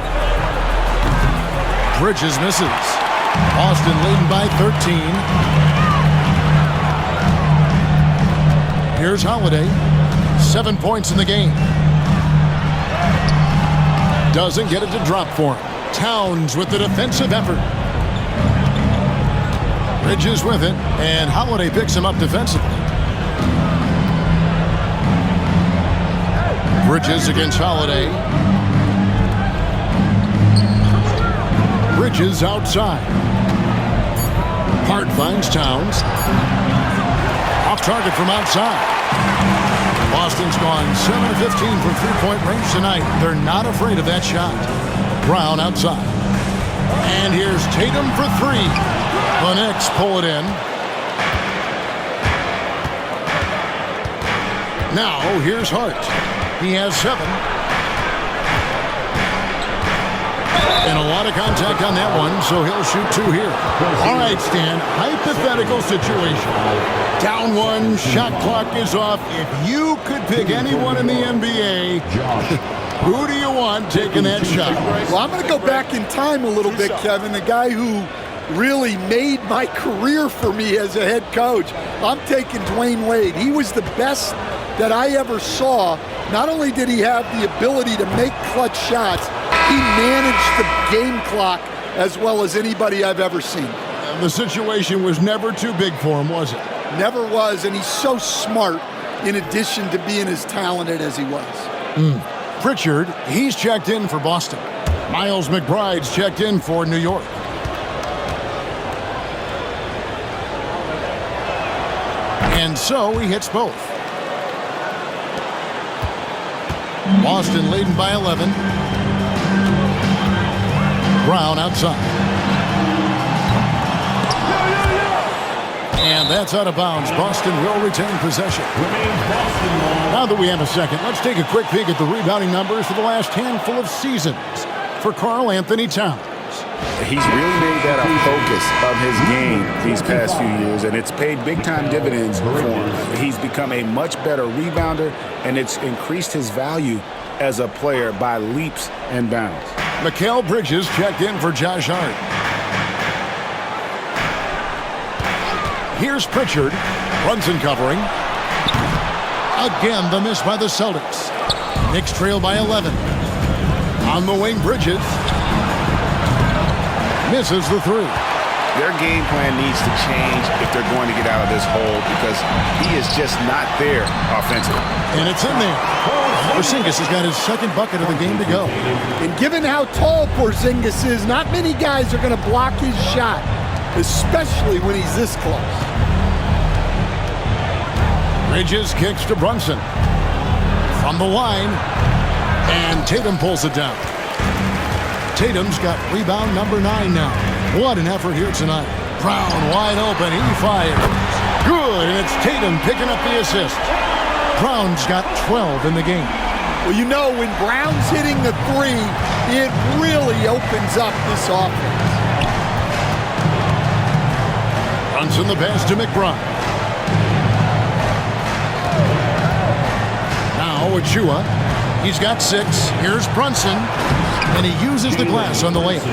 Bridges misses. Boston leading by 13. Here's Holiday. 7 points in the game. Doesn't get it to drop for him. Towns with the defensive effort. Bridges with it, and Holiday picks him up defensively. Bridges against Holiday. Bridges outside. Hart finds Towns. Off target from outside. Boston's gone 7 of 15 from three-point range tonight. They're not afraid of that shot. Brown outside. And here's Tatum for 3. The Knicks pull it in. Now here's Hart. He has 7. And a lot of contact on that one, so he'll shoot 2 here. All right, Stan, hypothetical situation. Down 1, shot clock is off. If you could pick anyone in the NBA, who do you want taking that shot? Well, I'm going to go back in time a little bit, Kevin. The guy who really made my career for me as a head coach. I'm taking Dwayne Wade. He was the best that I ever saw. Not only did he have the ability to make clutch shots, he managed the game clock as well as anybody I've ever seen. The situation was never too big for him, was it? Never was, and he's so smart in addition to being as talented as he was. Pritchard, he's checked in for Boston. Miles McBride's checked in for New York. And so he hits both. Boston leading by 11. Brown outside. And that's out of bounds. Boston will retain possession. Now that we have a second, let's take a quick peek at the rebounding numbers for the last handful of seasons for Karl Anthony Towns. He's really made that a focus of his game these past few years, and it's paid big-time dividends for him. He's become a much better rebounder, and it's increased his value as a player by leaps and bounds. Mikal Bridges checked in for Josh Hart. Here's Pritchard. Brunson covering. Again, the miss by the Celtics. Knicks trail by 11. On the wing, Bridges. Misses the three. Their game plan needs to change if they're going to get out of this hole because he is just not there offensively. And it's in there. Porzingis has got his second bucket of the game to go. And given how tall Porzingis is, not many guys are going to block his shot, especially when he's this close. Bridges kicks to Brunson. From the line. And Tatum pulls it down. Tatum's got rebound number 9 now. What an effort here tonight. Brown wide open. He fires. Good, and it's Tatum picking up the assist. Brown's got 12 in the game. Well, you know, when Brown's hitting the three, it really opens up this offense. Brunson the pass to McBride. Now Achua. He's got 6. Here's Brunson. And he uses the glass on the layup.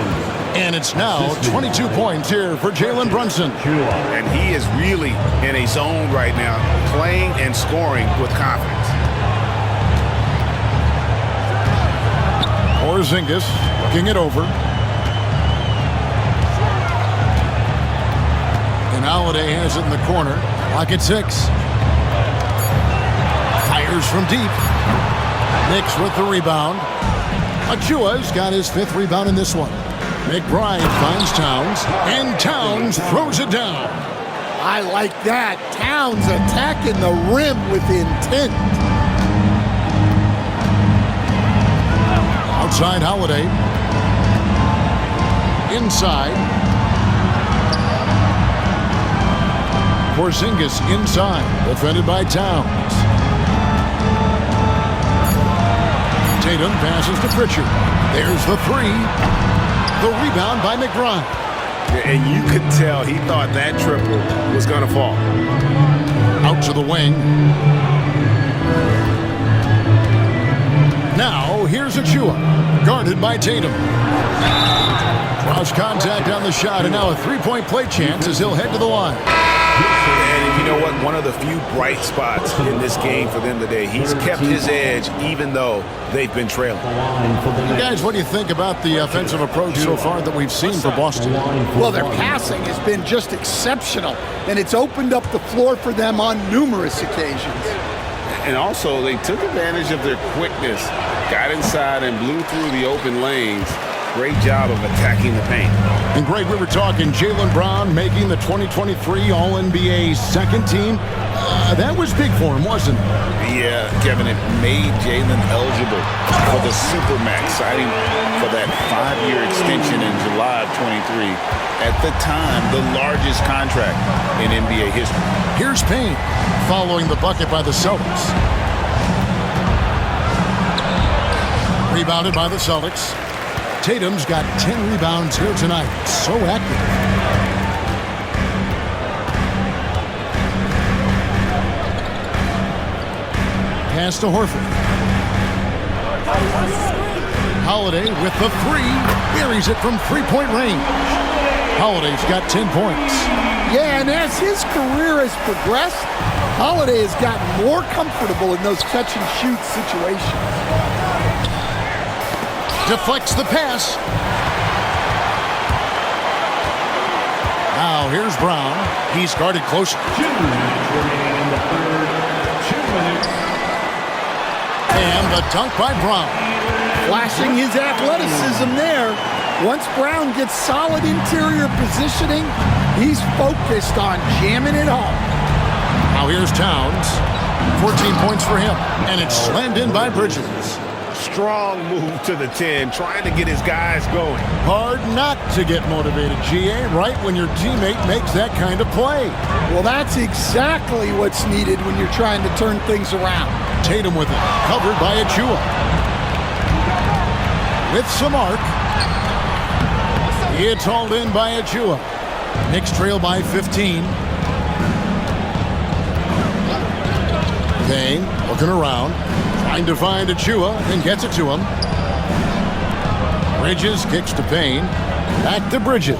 And it's now 22 points here for Jalen Brunson. And he is really in a zone right now, playing and scoring with confidence. Porzingis looking it over. And Holiday has it in the corner. Clock at 6. Fires from deep. Knicks with the rebound. Achua's got his 5th rebound in this one. McBride finds Towns, and Towns throws it down. I like that. Towns attacking the rim with intent. Outside Holiday. Inside. Porzingis inside, defended by Towns. Tatum passes to Pritchard. There's the 3. The rebound by McBride. And you could tell he thought that triple was going to fall. Out to the wing. Now, here's Achua. Guarded by Tatum. Cross contact on the shot, and now a 3-point play chance as he'll head to the line. And you know what? One of the few bright spots in this game for them today. He's kept his edge even though they've been trailing. You guys, what do you think about the offensive approach so far that we've seen for Boston? Well, their passing has been just exceptional, and it's opened up the floor for them on numerous occasions. And also, they took advantage of their quickness, got inside and blew through the open lanes. Great job of attacking the paint. And Greg, we were talking Jaylen Brown making the 2023 All-NBA second team. That was big for him, wasn't it? Yeah, Kevin, it made Jaylen eligible for the Supermax, signing for that 5-year extension in July of 23. At the time, the largest contract in NBA history. Here's Payne following the bucket by the Celtics. Rebounded by the Celtics. Tatum's got 10 rebounds here tonight. So active. Pass to Horford. Holiday with the 3. Buries it from 3-point range. Holiday's got 10 points. Yeah, and as his career has progressed, Holiday has gotten more comfortable in those catch-and-shoot situations. Deflects the pass. Now here's Brown. He's guarded close. 2 minutes remaining in the third. 2 minutes. And the dunk by Brown. Flashing his athleticism there. Once Brown gets solid interior positioning, he's focused on jamming it home. Now here's Towns. 14 points for him. And it's slammed in by Bridges. Strong move to the 10, trying to get his guys going. Hard not to get motivated, GA, right when your teammate makes that kind of play. Well, that's exactly what's needed when you're trying to turn things around. Tatum with it, covered by Achua. With some arc. It's hauled in by Achua. Knicks trail by 15. Payne looking around, trying to find Achua, and gets it to him. Bridges kicks to Payne. Back to Bridges.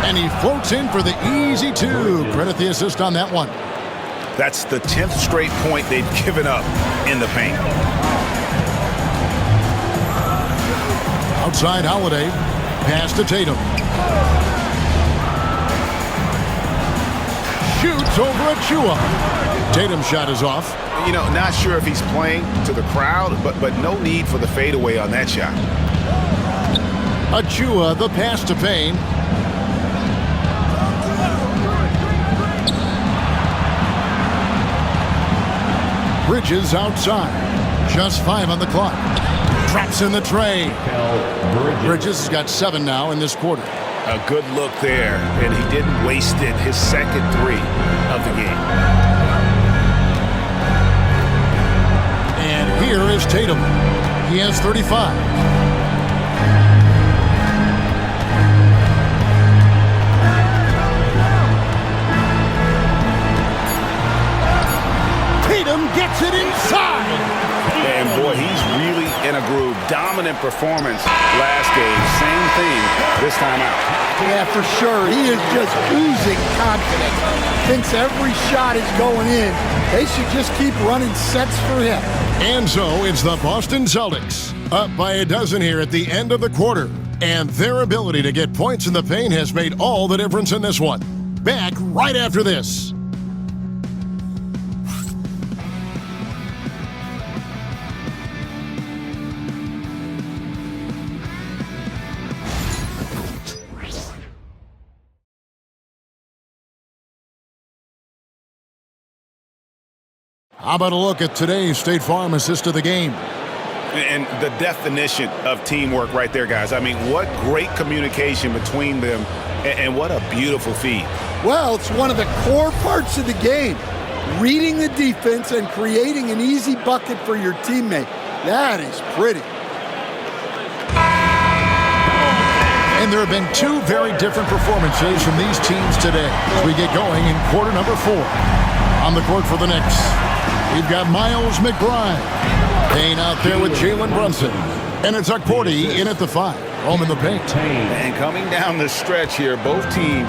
And he floats in for the easy two. Credit the assist on that one. That's the 10th straight point they've given up in the paint. Outside Holiday. Pass to Tatum. Shoots over Achua. Tatum's shot is off. You know, not sure if he's playing to the crowd, but no need for the fadeaway on that shot. Achua, the pass to Payne. Bridges outside. Just 5 on the clock. Drops in the tray. Bridges has got 7 now in this quarter. A good look there, and he didn't waste it. His second 3 of the game. And here is Tatum. He has 35. Tatum gets it inside. And boy, he's really in a groove. Dominant performance last game. Same thing this time out. Yeah, for sure. He is just oozing confidence. Thinks every shot is going in. They should just keep running sets for him. And so it's the Boston Celtics, up by a dozen here at the end of the quarter. And their ability to get points in the paint has made all the difference in this one. Back right after this. How about a look at today's State Farm assist of the game? And the definition of teamwork right there, guys. I mean, what great communication between them, and what a beautiful feed. Well, it's one of the core parts of the game. Reading the defense and creating an easy bucket for your teammate. That is pretty. And there have been 2 very different performances from these teams today as we get going in quarter number 4. On the court for the Knicks, we've got Miles McBride. Payne out there with Jalen Brunson. And it's Akporti in at the 5. Home in the paint. And coming down the stretch here, both teams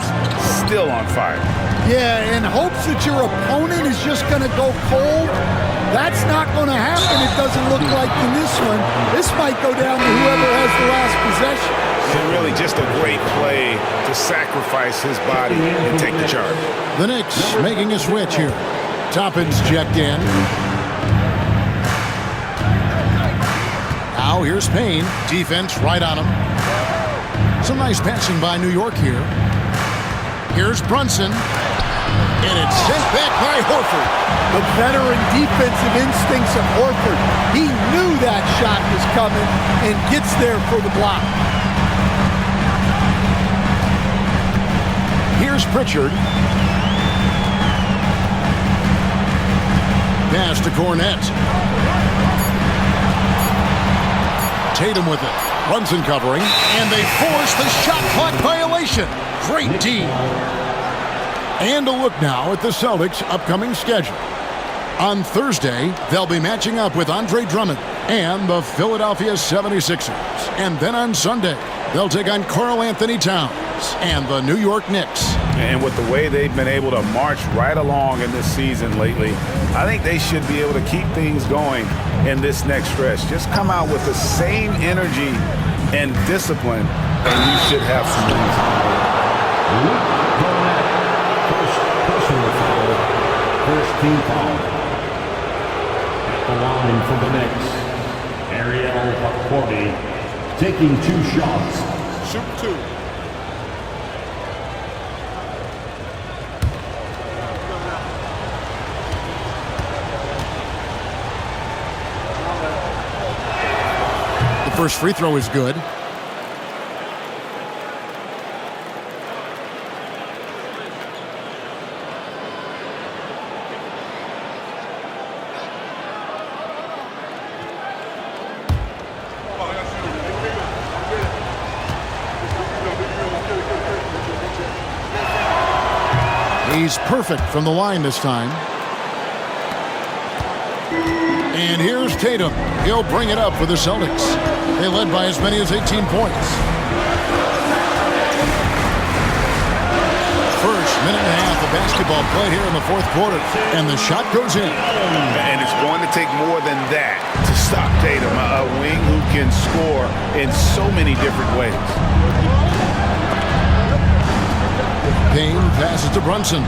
still on fire. Yeah, in hopes that your opponent is just going to go cold. That's not going to happen. It doesn't look like in this one. This might go down to whoever has the last possession. And really just a great play to sacrifice his body and take the charge. The Knicks making a switch here. Toppin's checked in. Now here's Payne. Defense right on him. Some nice passing by New York here. Here's Brunson. And it's sent back by Horford. The veteran defensive instincts of Horford. He knew that shot was coming and gets there for the block. Here's Pritchard. Pass to Cornette. Tatum with it. Brunson covering. And they force the shot clock violation. Great D. And a look now at the Celtics' upcoming schedule. On Thursday, they'll be matching up with Andre Drummond and the Philadelphia 76ers. And then on Sunday, they'll take on Karl Anthony Towns and the New York Knicks. And with the way they've been able to march right along in this season lately, I think they should be able to keep things going in this next stretch. Just come out with the same energy and discipline, and you should have some wins. Personal foul. First team foul. At the line for the Knicks, Ariel Akporti taking 2 shots. Shoot 2. The first free throw is good. He's perfect from the line this time. And here's Tatum. He'll bring it up for the Celtics. They led by as many as 18 points. First minute and a half of basketball played here in the fourth quarter. And the shot goes in. And it's going to take more than that to stop Tatum, a wing who can score in so many different ways. Payne passes to Brunson.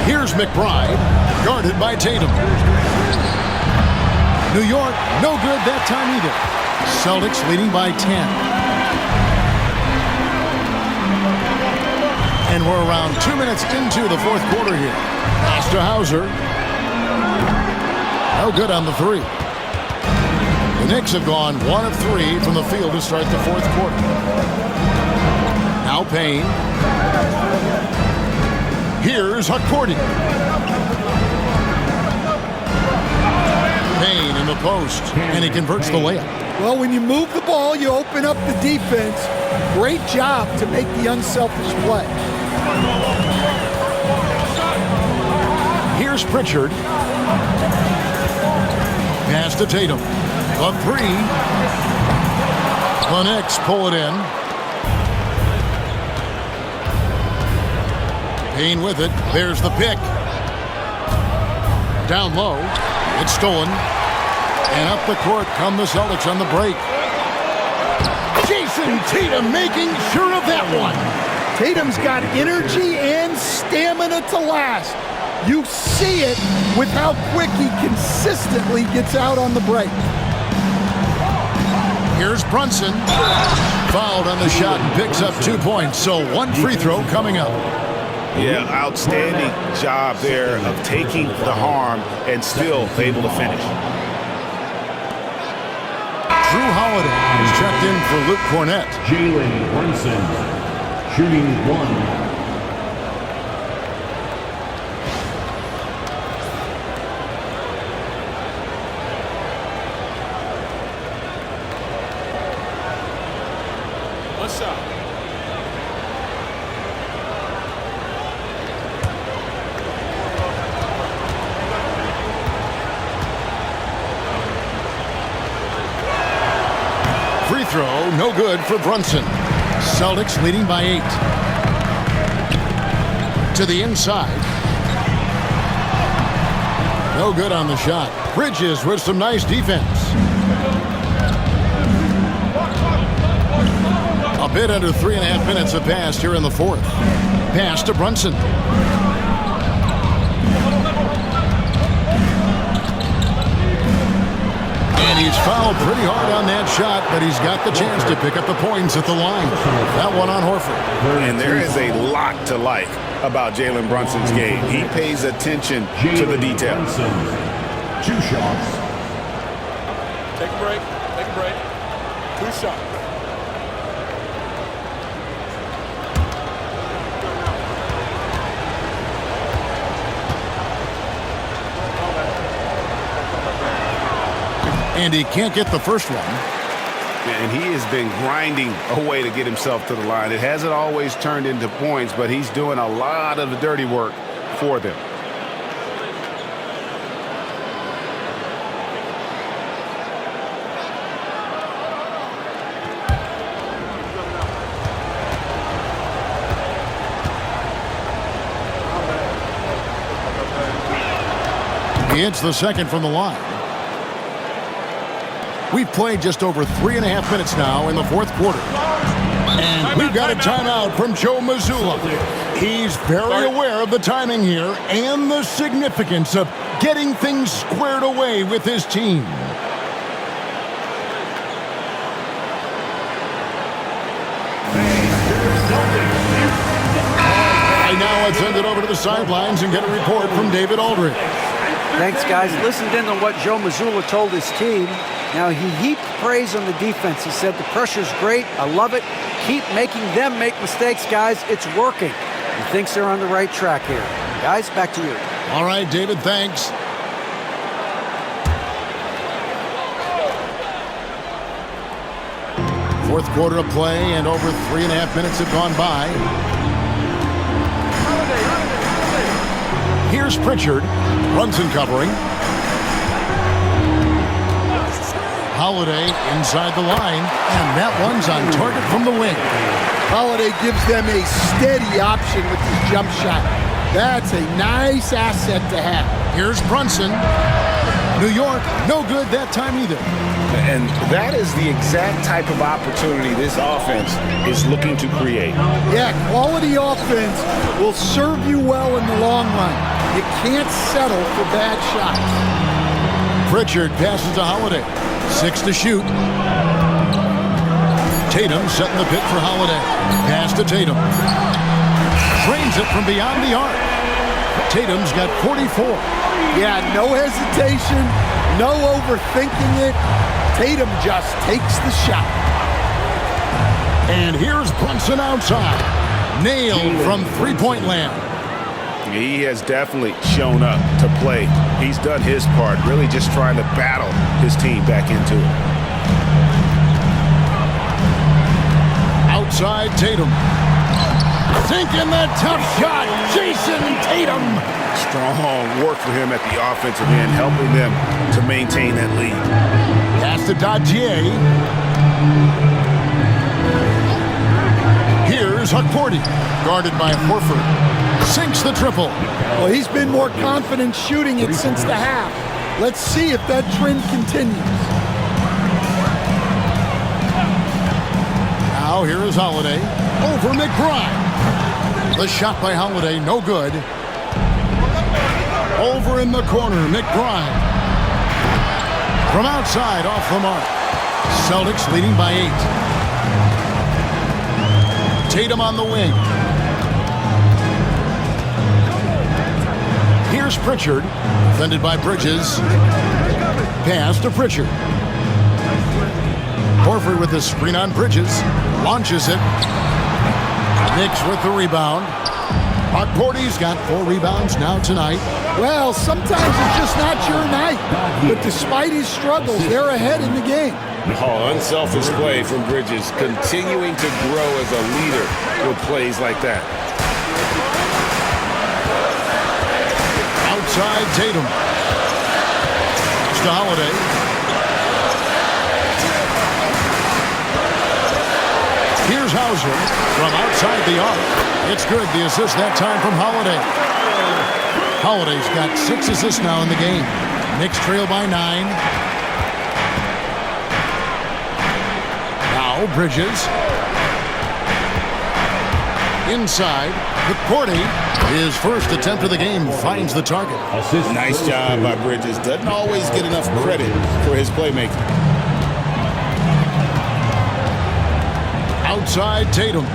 Here's McBride, guarded by Tatum. New York, no good that time either. Celtics leading by 10. And we're around 2 minutes into the fourth quarter here. Pass to Hauser. No good on the three. The Knicks have gone 1 of 3 from the field to start the fourth quarter. Now Payne. Here's Hakordi. Payne in the post, and he converts the layup. Well, when you move the ball, you open up the defense. Great job to make the unselfish play. Here's Pritchard. Pass to Tatum. A three. The Knicks pull it in. Payne with it. There's the pick. Down low. It's stolen. And up the court come the Celtics on the break. Jason Tatum making sure of that one. Tatum's got energy and stamina to last. You see it with how quick he consistently gets out on the break. Here's Brunson. Fouled on the shot and picks up 2 points. So one free throw coming up. Yeah, outstanding job there of taking the harm and still able to finish. Drew Holiday is checked in for Luke Cornett. Jalen Brunson, shooting 1. What's up? Free throw, no good for Brunson. Celtics leading by 8. To the inside. No good on the shot. Bridges with some nice defense. A bit under 3.5 minutes have passed here in the fourth. Pass to Brunson. And he's fouled pretty hard on that shot, but he's got the chance to pick up the points at the line. That one on Horford. And there is a lot to like about Jalen Brunson's game. He pays attention to the details. 2 shots. Take a break. Take a break. 2 shots. And he can't get the first one. And he has been grinding away to get himself to the line. It hasn't always turned into points, but he's doing a lot of the dirty work for them. He hits the second from the line. We've played just over 3.5 minutes now in the fourth quarter. And we've got a timeout from Joe Mazzulla. He's very aware of the timing here and the significance of getting things squared away with his team. Right now, let's send it over to the sidelines and get a report from David Aldridge. Thanks, guys. Listened in on what Joe Mazzulla told his team. Now, he heaped praise on the defense. He said, the pressure's great. I love it. Keep making them make mistakes, guys. It's working. He thinks they're on the right track here. Guys, back to you. All right, David, thanks. Fourth quarter of play, and over 3.5 minutes have gone by. Here's Pritchard. Brunson covering. Holiday inside the line, and that one's on target from the wing. Holiday gives them a steady option with his jump shot. That's a nice asset to have. Here's Brunson. New York, no good that time either. And that is the exact type of opportunity this offense is looking to create. Yeah, quality offense will serve you well in the long run. You can't settle for bad shots. Pritchard passes to Holiday. 6 to shoot. Tatum setting the pick for Holiday. Pass to Tatum. Drains it from beyond the arc. Tatum's got 44. Yeah, no hesitation, no overthinking it. Tatum just takes the shot. And here's Brunson outside. Nailed from three-point land. He has definitely shown up to play. He's done his part, really just trying to battle his team back into it. Outside Tatum. Sinking the tough shot, Jason Tatum. Strong work for him at the offensive end, helping them to maintain that lead. Pass to Dodgier. Here's Hukporti, guarded by Horford. Sinks the triple. Well, he's been more confident shooting it since the half. Let's see if that trend continues. Now here is Holiday over McBride. The shot by Holiday, no good. Over in the corner, McBride. From outside, off the mark. Celtics leading by 8. Tatum on the wing. Here's Pritchard, defended by Bridges. Pass to Pritchard. Horford with the screen on Bridges. Launches it. Knicks with the rebound. Hukporti's got 4 rebounds now tonight. Well, sometimes it's just not your night. But despite his struggles, they're ahead in the game. Oh, unselfish play from Bridges, continuing to grow as a leader with plays like that. Outside Tatum. It's to Holiday. Here's Hauser from outside the arc. It's good. The assist that time from Holiday. Holiday's got 6 assists now in the game. Knicks trail by 9. Now Bridges. Inside. Hukporti, his first attempt of the game, finds the target. Nice job by Bridges. Doesn't always get enough credit for his playmaking. Outside Tatum.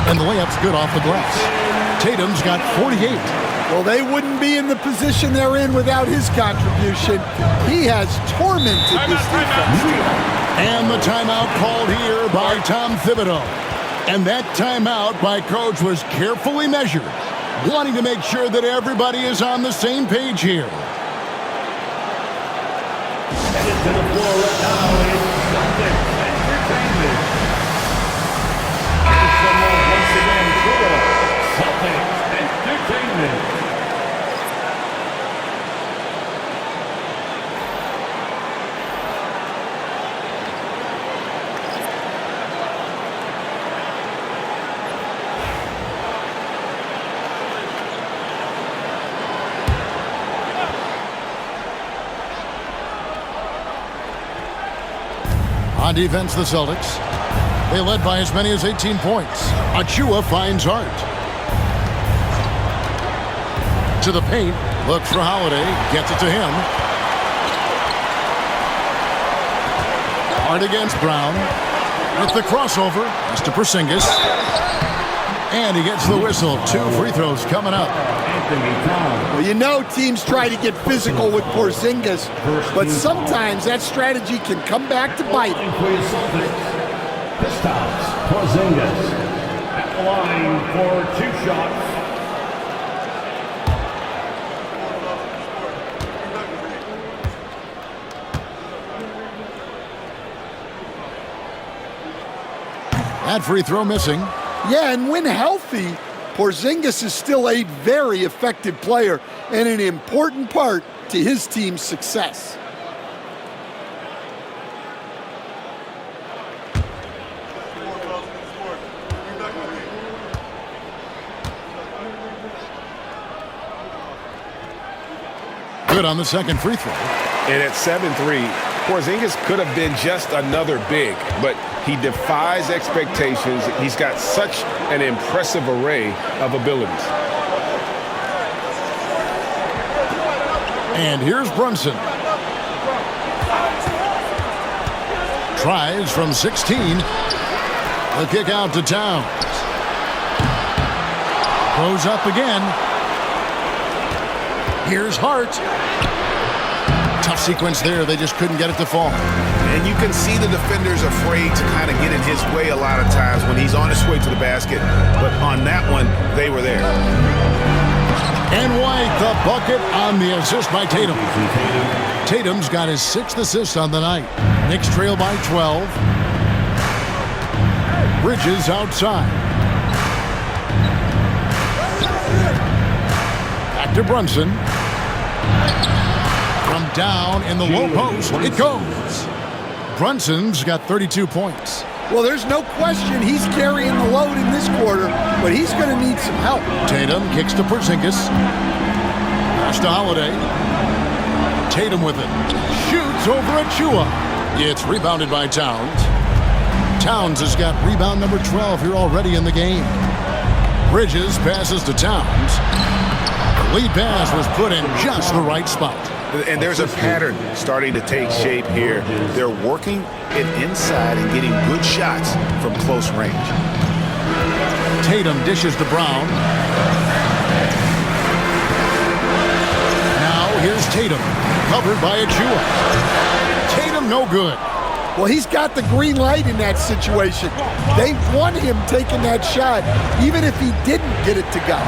And the layup's good off the glass. Tatum's got 48. Well, they wouldn't be in the position they're in without his contribution. He has tormented this defense. And the timeout called here by Tom Thibodeau. And that timeout by Coach was carefully measured, wanting to make sure that everybody is on the same page here. Headed to the floor right now is Celtics Entertainment. Here's someone once again for Celtics Entertainment. On defense, the Celtics. They led by as many as 18 points. Achua finds Hart. To the paint. Looks for Holiday. Gets it to him. Hart against Brown. With the crossover. It's to Porzingis. And he gets the whistle. 2 free throws coming up. Well, you know teams try to get physical with Porzingis, but sometimes that strategy can come back to bite. Pistons, Porzingis at the line for 2 shots. That free throw missing. Yeah, and when healthy, Porzingis is still a very effective player and an important part to his team's success. Good on the second free throw. And at 7-3, Porzingis could have been just another big, but he defies expectations. He's got such an impressive array of abilities. And here's Brunson. Tries from 16. The kick out to Towns. Goes up again. Here's Hart. Tough sequence there. They just couldn't get it to fall. And you can see the defenders afraid to kind of get in his way a lot of times when he's on his way to the basket. But on that one, they were there. And White, the bucket on the assist by Tatum. Tatum's got his 6th assist on the night. Knicks trail by 12. Bridges outside. Back to Brunson. From down in the low post, it goes. Brunson's got 32 points. Well, there's no question he's carrying the load in this quarter, but he's going to need some help. Tatum kicks to Porzingis. Pass to Holiday. Tatum with it. Shoots over Achua. It's rebounded by Towns. Towns has got rebound number 12 here already in the game. Bridges passes to Towns. The lead pass was put in just the right spot. And there's a pattern starting to take shape here. They're working it inside and getting good shots from close range. Tatum dishes to Brown. Now here's Tatum, covered by Achua. Tatum no good. Well, he's got the green light in that situation. They want him taking that shot, even if he didn't get it to go.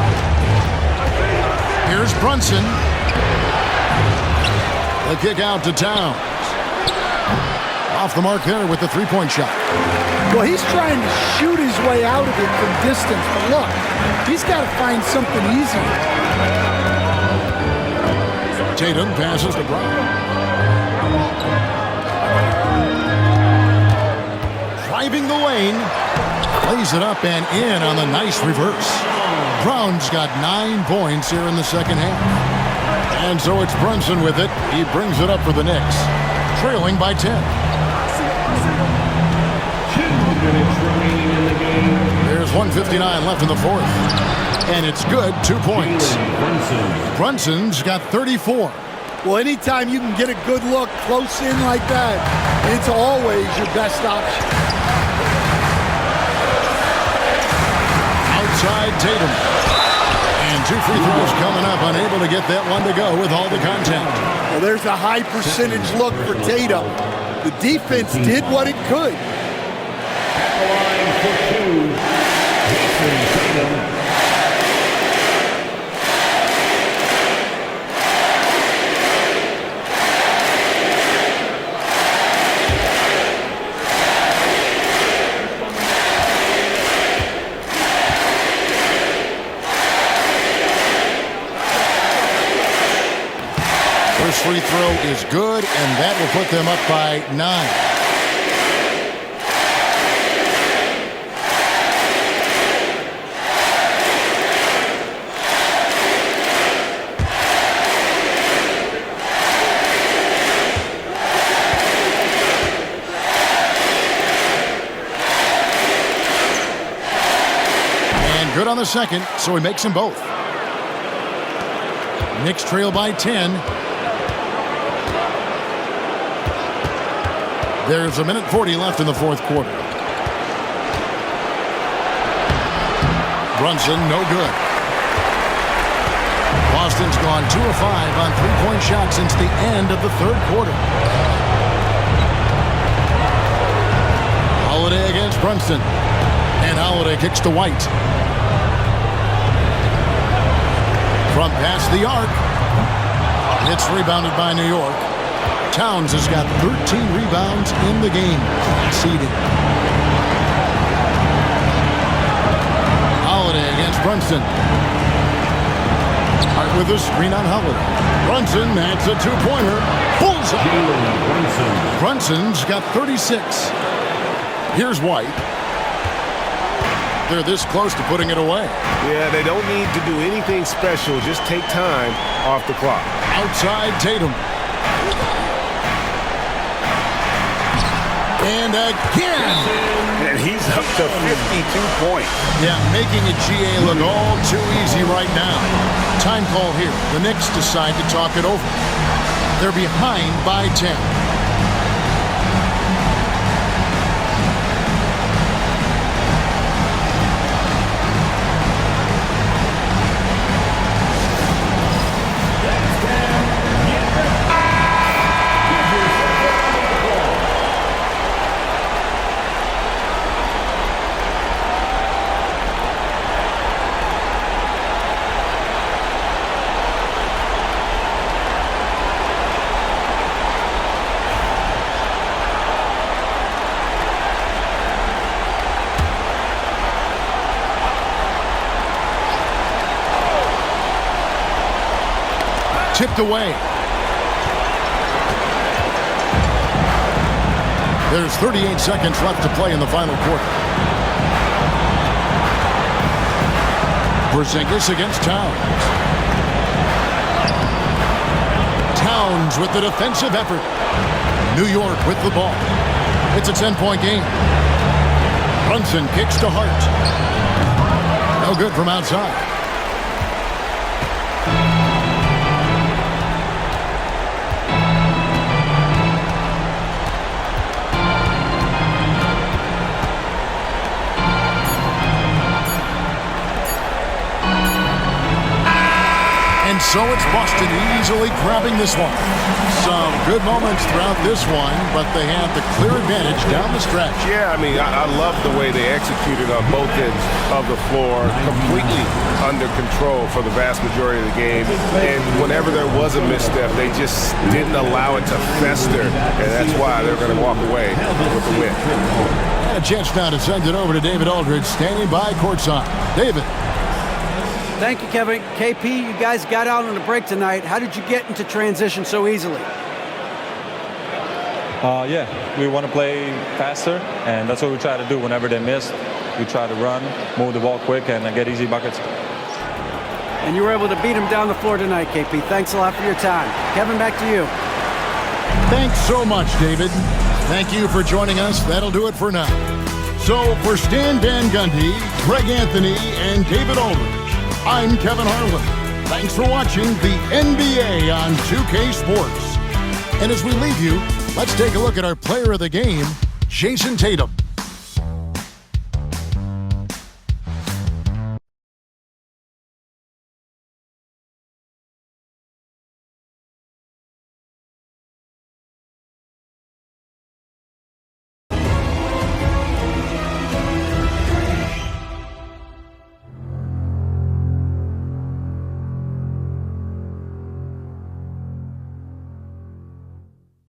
Here's Brunson. The kick out to Towns. Off the mark there with the three-point shot. Well, he's trying to shoot his way out of it from distance, but look, he's got to find something easier. Tatum passes to Brown. Driving the lane. Plays it up and in on the nice reverse. Brown's got 9 points here in the second half. And so it's Brunson with it. He brings it up for the Knicks. Trailing by 10. 2 minutes remaining in the game. There's 1:59 left in the fourth. And it's good, 2 points. Brunson's got 34. Well, anytime you can get a good look close in like that, it's always your best option. Outside Tatum. And 2 free throws coming up. Unable to get that one to go with all the contact. Well, there's a high percentage look for Tatum. The defense did what it could. The line for 2. Jason Tatum. First free throw is good, and that will put them up by 9. And good on the second, so he makes them both. Knicks trail by 10. There's 1:40 left in the fourth quarter. Brunson, no good. Boston's gone 2 of 5 on three-point shots since the end of the third quarter. Holiday against Brunson. And Holiday kicks to White. From past the arc. It's rebounded by New York. Towns has got 13 rebounds in the game. Conceding. Holiday against Brunson. Hart with a screen on Holiday. Brunson adds a two-pointer. Bullseye. Brunson's got 36. Here's White. They're this close to putting it away. Yeah, they don't need to do anything special. Just take time off the clock. Outside Tatum. And again. And he's up to 52 points. Yeah, making a GA look all too easy right now. Time call here. The Knicks decide to talk it over. They're behind by 10. Tipped away. There's 38 seconds left to play in the final quarter. Porzingis against Towns. Towns with the defensive effort. New York with the ball. It's a 10-point game. Brunson kicks to Hart. No good from outside. And so it's Boston easily grabbing this one. Some good moments throughout this one, but they have the clear advantage down the stretch. Yeah, I mean, I love the way they executed on both ends of the floor, completely under control for the vast majority of the game. And whenever there was a misstep, they just didn't allow it to fester. And that's why they're going to walk away with the win. And a chance now to send it over to David Aldridge, standing by courtside. David. Thank you, Kevin. KP, you guys got out on a break tonight. How did you get into transition so easily? Yeah, we want to play faster, and that's what we try to do whenever they miss. We try to run, move the ball quick, and get easy buckets. And you were able to beat them down the floor tonight, KP. Thanks a lot for your time. Kevin, back to you. Thanks so much, David. Thank you for joining us. That'll do it for now. So for Stan Van Gundy, Greg Anthony, and David Aldridge, I'm Kevin Harlan. Thanks for watching the NBA on 2K Sports. And as we leave you, let's take a look at our player of the game, Jason Tatum.